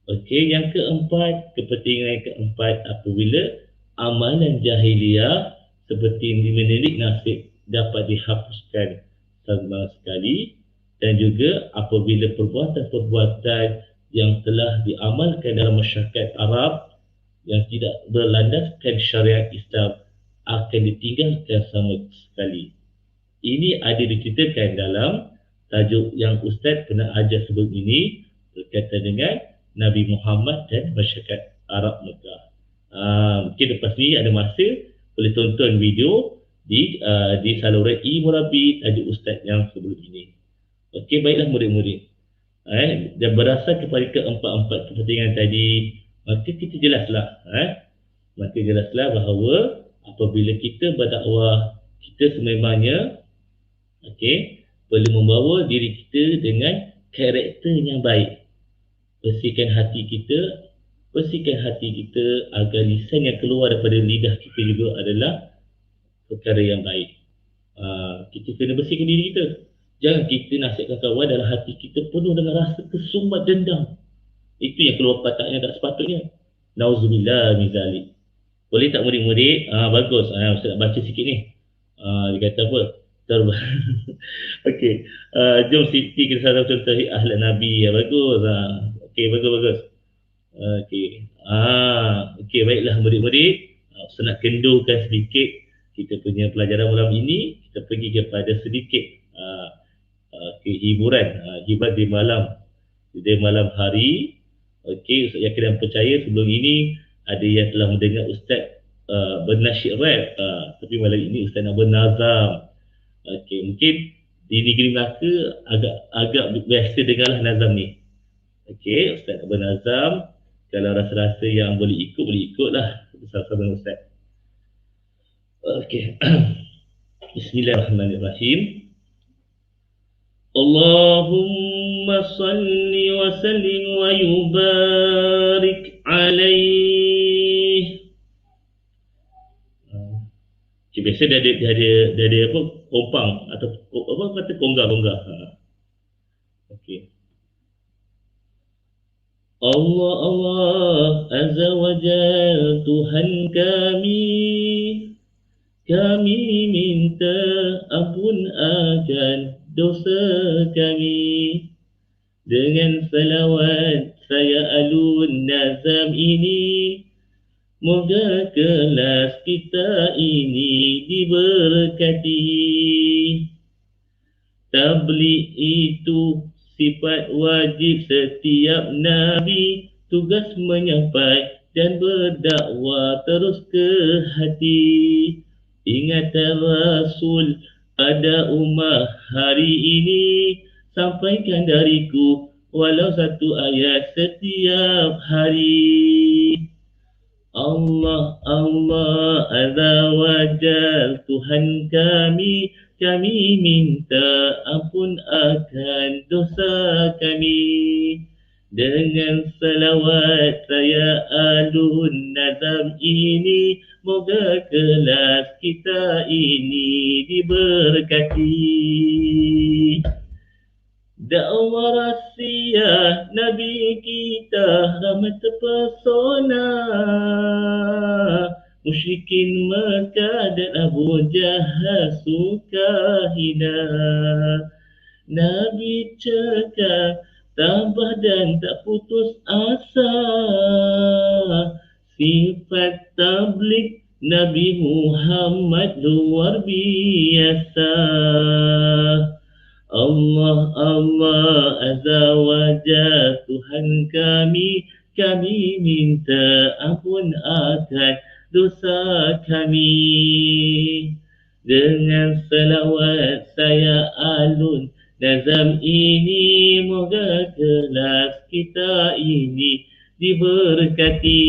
Okey, yang keempat, kepentingan yang keempat, apabila amalan jahiliah seperti menilik nasib dapat dihapuskan sama sekali, dan juga apabila perbuatan-perbuatan yang telah diamalkan dalam masyarakat Arab yang tidak berlandaskan syariat Islam akan ditinggalkan sama sekali. Ini ada diceritakan dalam tajuk yang Ustaz pernah ajar sebelum ini berkaitan dengan Nabi Muhammad dan masyarakat Arab Mekah. Mungkin lepas ni ada masa boleh tonton video di saluran e-Murabi tajuk Ustaz yang sebelum ini. Okey, baiklah murid-murid. Dan berdasar kepada keempat-empat kepentingan tadi, maka kita jelaslah bahawa apabila kita berdakwah, kita sememangnya perlu membawa diri kita dengan karakter yang baik. Bersihkan hati kita agar lisan yang keluar daripada lidah kita juga adalah perkara yang baik. Kita kena bersihkan diri kita. Jangan kita nasihatkan kawan dalam hati kita penuh dengan rasa kesumbat dendam. Itu yang keluar patahnya tak sepatutnya. Nauzubillah min zalik. Boleh tak murid-murid? Bagus. Ustaz nak baca sikit ni. Dia kata apa? Okey. Jom Siti kita salah contoh akhlak Nabi. Bagus. Okey, bagus. Okey. Okey, baiklah murid-murid. Saya nak kendurkan sedikit kita punya pelajaran malam ini. Kita pergi kepada sedikit hiburan, hiburan di malam hari. Okey, Ustaz yakin dan percaya sebelum ini ada yang telah mendengar Ustaz bernasyid rap, tapi malam ini Ustaz nak bernazam. Okey, mungkin di negeri Melaka agak biasa dengarlah nazam ni. Okey, Ustaz nak bernazam. Kalau rasa-rasa yang boleh ikutlah bersama-sama dengan Ustaz. Okey. Bismillahirrahmanirrahim. Allahumma salli wa sallim wa yubarik alaih. Okay, biasa dia ada apa, kompang atau apa kata konggar. Okey. Allah Allah azza wa jalla Tuhan kami minta ampun akan dosa kami. Dengan salawat saya alun nazam ini, moga kelas kita ini diberkati. Tabligh itu sifat wajib setiap Nabi, tugas menyampai dan berdakwah terus ke hati. Ingatan Rasul pada ummah hari ini, sampaikan dariku walau satu ayat setiap hari. Allah Allah azza wa jal Tuhan kami minta ampun akan dosa kami. Dengan salawat saya alun nazam ini, moga kelas kita ini diberkati. Dakwah rahsia Nabi kita rahmat terpesona, musyrikin Makkah dan Abu Jahal suka hina. Nabi cakap tabah dan tak putus asa, sifat tabligh Nabi Muhammad luar biasa. Allah Allah azza wa jalla Tuhan kami minta ampun akan dosa kami. Dengan selawat saya alun nazam ini, moga kelas kita ini diberkati.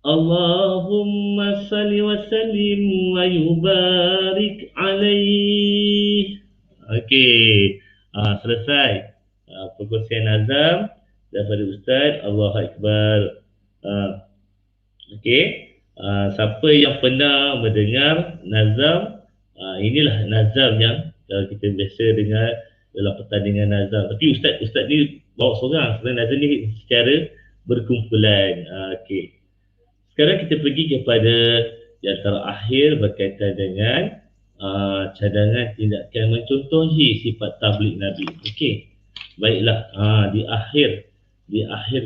Allahumma salli wa sallim wa yubarik alaih. Okey, selesai perkongsian nazam daripada Ustaz. Allahu Akbar. Okey, siapa yang pernah mendengar nazam, inilah nazam yang kita biasa dengar dalam pertandingan nazam. Tapi Ustaz ni bawa seorang, sebenarnya nazam ni secara berkumpulan. Okey. Sekarang kita pergi kepada yang terakhir berkaitan dengan cadangan tindakan mencontohi sifat tabligh Nabi. Okey. Baiklah, di akhir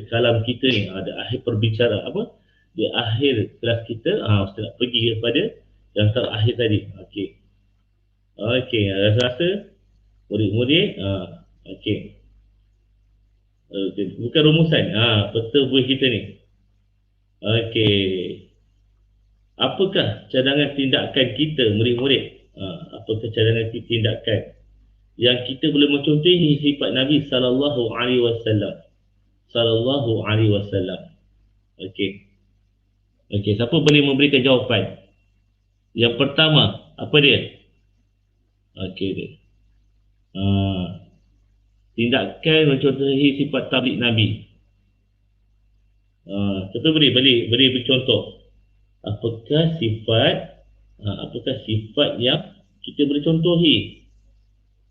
kalam kita ni, di akhir perbicaraan di akhir kelas kita, Ustaz nak pergi kepada yang terakhir tadi. Okey. Okey, rasa murid-murid, okey. Bukan rumusan, peta buih kita ni. Okey. Apakah cadangan tindakan kita murid-murid? Apakah cadangan tindakan yang kita boleh mencontohi sifat Nabi sallallahu alaihi wasallam? Sallallahu alaihi wasallam. Okey. Okey, siapa boleh memberikan jawapan? Yang pertama, apa dia? Okey dia. Tindakan mencontohi sifat tabligh Nabi. Siapa beri contoh? Apakah sifat yang kita boleh contohi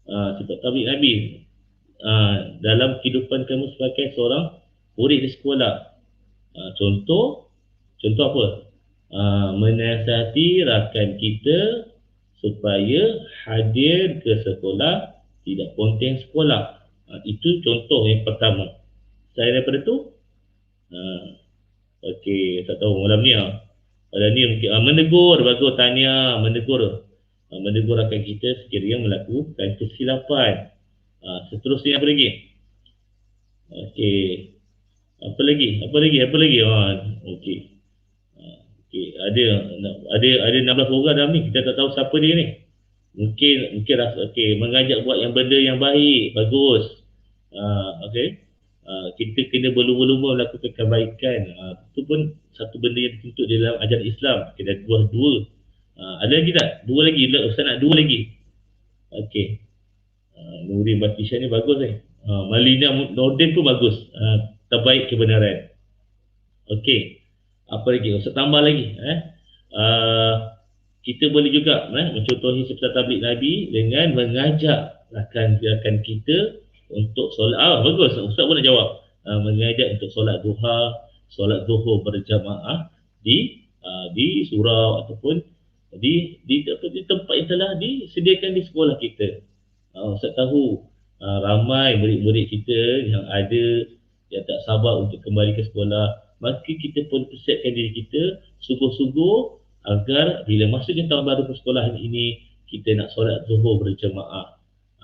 sifat tabligh Nabi dalam kehidupan kamu sebagai seorang murid di sekolah? Contoh apa? Menasihati rakan kita supaya hadir ke sekolah, tidak ponteng sekolah. Itu contoh yang pertama. Selain daripada tu, okey, tak tahu malam ni mungkin menegur, bagus tahniah, menegur menegur rakan kita sekiranya melakukan kesilapan. Seterusnya apa lagi? Okey. Apa lagi? Okey. Okey, ada 16 orang dalam ni, kita tak tahu siapa dia ni. Mungkin rasa okey, mengajak buat yang benda yang baik, bagus. Okey. Kita kena berlumba-lumba melakukan kebaikan. Itu pun satu benda yang dituntut di dalam ajaran Islam. Kita buat dua. Ada lagi tak? Dua lagi. Ustaz nak dua lagi. Okey. Nuri Batisha ni bagus ni. Malina Nordin pun bagus. Terbaik kebenaran. Okey. Apa lagi? Ustaz tambah lagi. Kita boleh juga mencontohi seperti tabligh Nabi dengan mengajak rakan-rakan kita untuk solat. Bagus, Ustaz pun nak jawab. Mengajak untuk solat duha, solat zuhur berjamaah di surau ataupun di tempat yang telah disediakan di sekolah kita. Ustaz tahu ramai murid-murid kita yang tak sabar untuk kembali ke sekolah. Maka kita pun persiapkan diri kita sungguh-sungguh agar bila masuknya tahun baru persekolahan ini, kita nak solat zuhur berjamaah.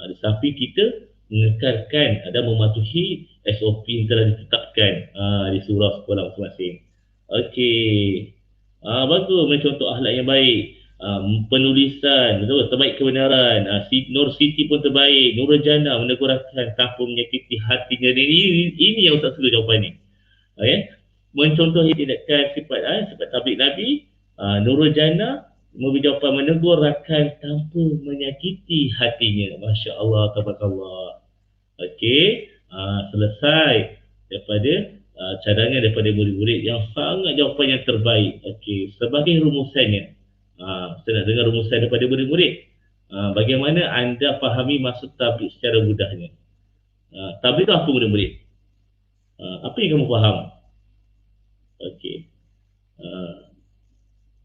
Di samping kita mengekalkan dan mematuhi SOP yang telah ditetapkan di surau sekolah masing-masing. Okey. Bagus mencontoh akhlak yang baik. Penulisan, betul, terbaik kebenaran. Nur Siti pun terbaik. Nurul Jannah menegurkan tanpa menyakiti hatinya. Ini yang Ustaz suka jawapan ni. Okay. Mencontohi tindakan sifat tabligh Nabi. Nurul Jannah memberi jawapan menegur rakan tanpa menyakiti hatinya. Masya Allah, tabarakallah. Okey, selesai daripada cadangan daripada murid-murid yang sangat jawapan yang terbaik. Okey, sebagai rumusannya, saya nak dengar rumusan daripada murid-murid. Bagaimana anda fahami maksud tabligh secara mudahnya? Tabligh itu apa murid-murid? Apa yang kamu faham? Okey.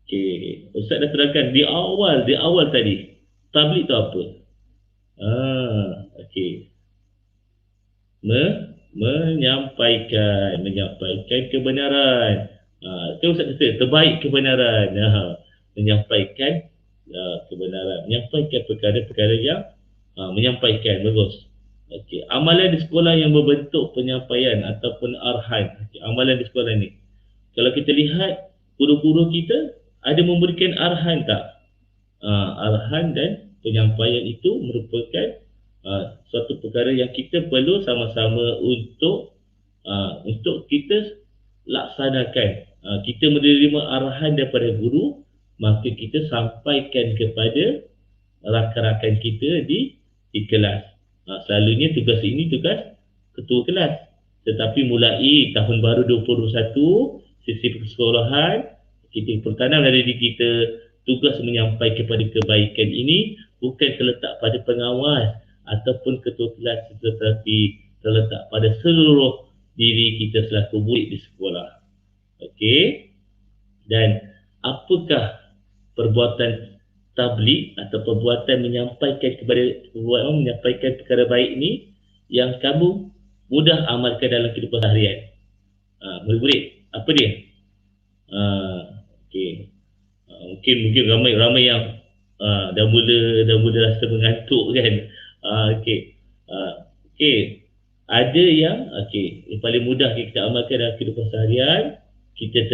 Okey, Ustaz dah terangkan di awal tadi. Tabligh itu apa? Okey. Menyampaikan kebenaran. Itu Ustaz kata terbaik kebenaran. Menyampaikan kebenaran, menyampaikan perkara-perkara yang menyampaikan. Bagus. Okey, amalan di sekolah yang berbentuk penyampaian ataupun arhan. Okay, amalan di sekolah ni, kalau kita lihat guru-guru kita ada memberikan arhan tak? Arhan dan penyampaian itu merupakan suatu perkara yang kita perlu sama-sama untuk kita laksanakan. Kita menerima arahan daripada guru, maka kita sampaikan kepada rakan-rakan kita di kelas. Selalunya tugas ini tugas ketua kelas. Tetapi mulai tahun baru 2021, sisi persekolahan, kita pertanam dari diri kita, tugas menyampaikan kepada kebaikan ini bukan terletak pada pengawas ataupun ketua kelas, tetapi terletak pada seluruh diri kita selaku murid di sekolah. Okey. Dan apakah perbuatan tabligh atau perbuatan menyampaikan perkara baik ini yang kamu mudah amalkan dalam kehidupan harian? Murid-murid, apa dia? Okey. Mungkin ramai yang dah mula rasa mengantuk kan. Okey. Ada yang yang paling mudah kita amalkan dalam kehidupan seharian, kita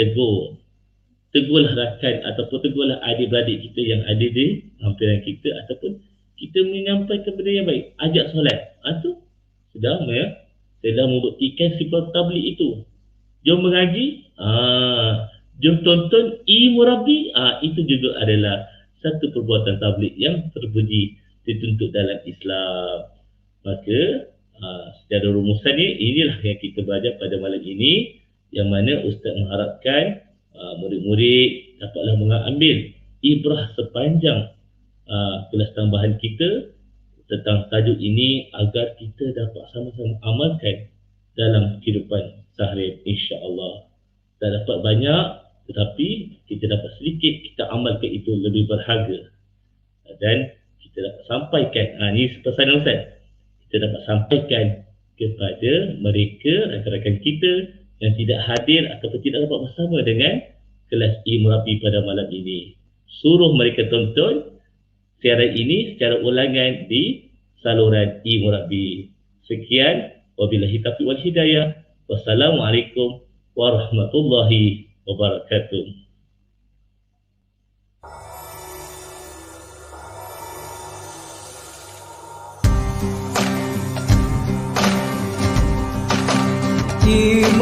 tegurlah rakan ataupun tegurlah adik-beradik kita yang ada di hampiran kita, ataupun kita menyampaikan benda yang baik, ajak solat. Itu sedang membuktikan sifat tabligh itu. Jom mengaji, jom tonton e-murabi, itu juga adalah satu perbuatan tabligh yang terpuji dituntut dalam Islam. Maka secara rumusan ni, inilah yang kita belajar pada malam ini, yang mana Ustaz mengharapkan murid-murid dapatlah mengambil ibrah sepanjang kelas tambahan kita tentang tajuk ini agar kita dapat sama-sama amalkan dalam kehidupan seharian, insya-Allah. Tak dapat banyak, tetapi kita dapat sedikit, kita amalkan itu lebih berharga. Dan kita dapat sampaikan, ini pesanan Ustaz, kita dapat sampaikan kepada mereka, rakan-rakan kita yang tidak hadir ataupun tidak dapat bersama dengan kelas e-murabi pada malam ini. Suruh mereka tonton, siaran ini secara ulangan di saluran e-Murabi. Sekian, wabillahi taufiq wal hidayah. Wassalamualaikum warahmatullahi wabarakatuh. Di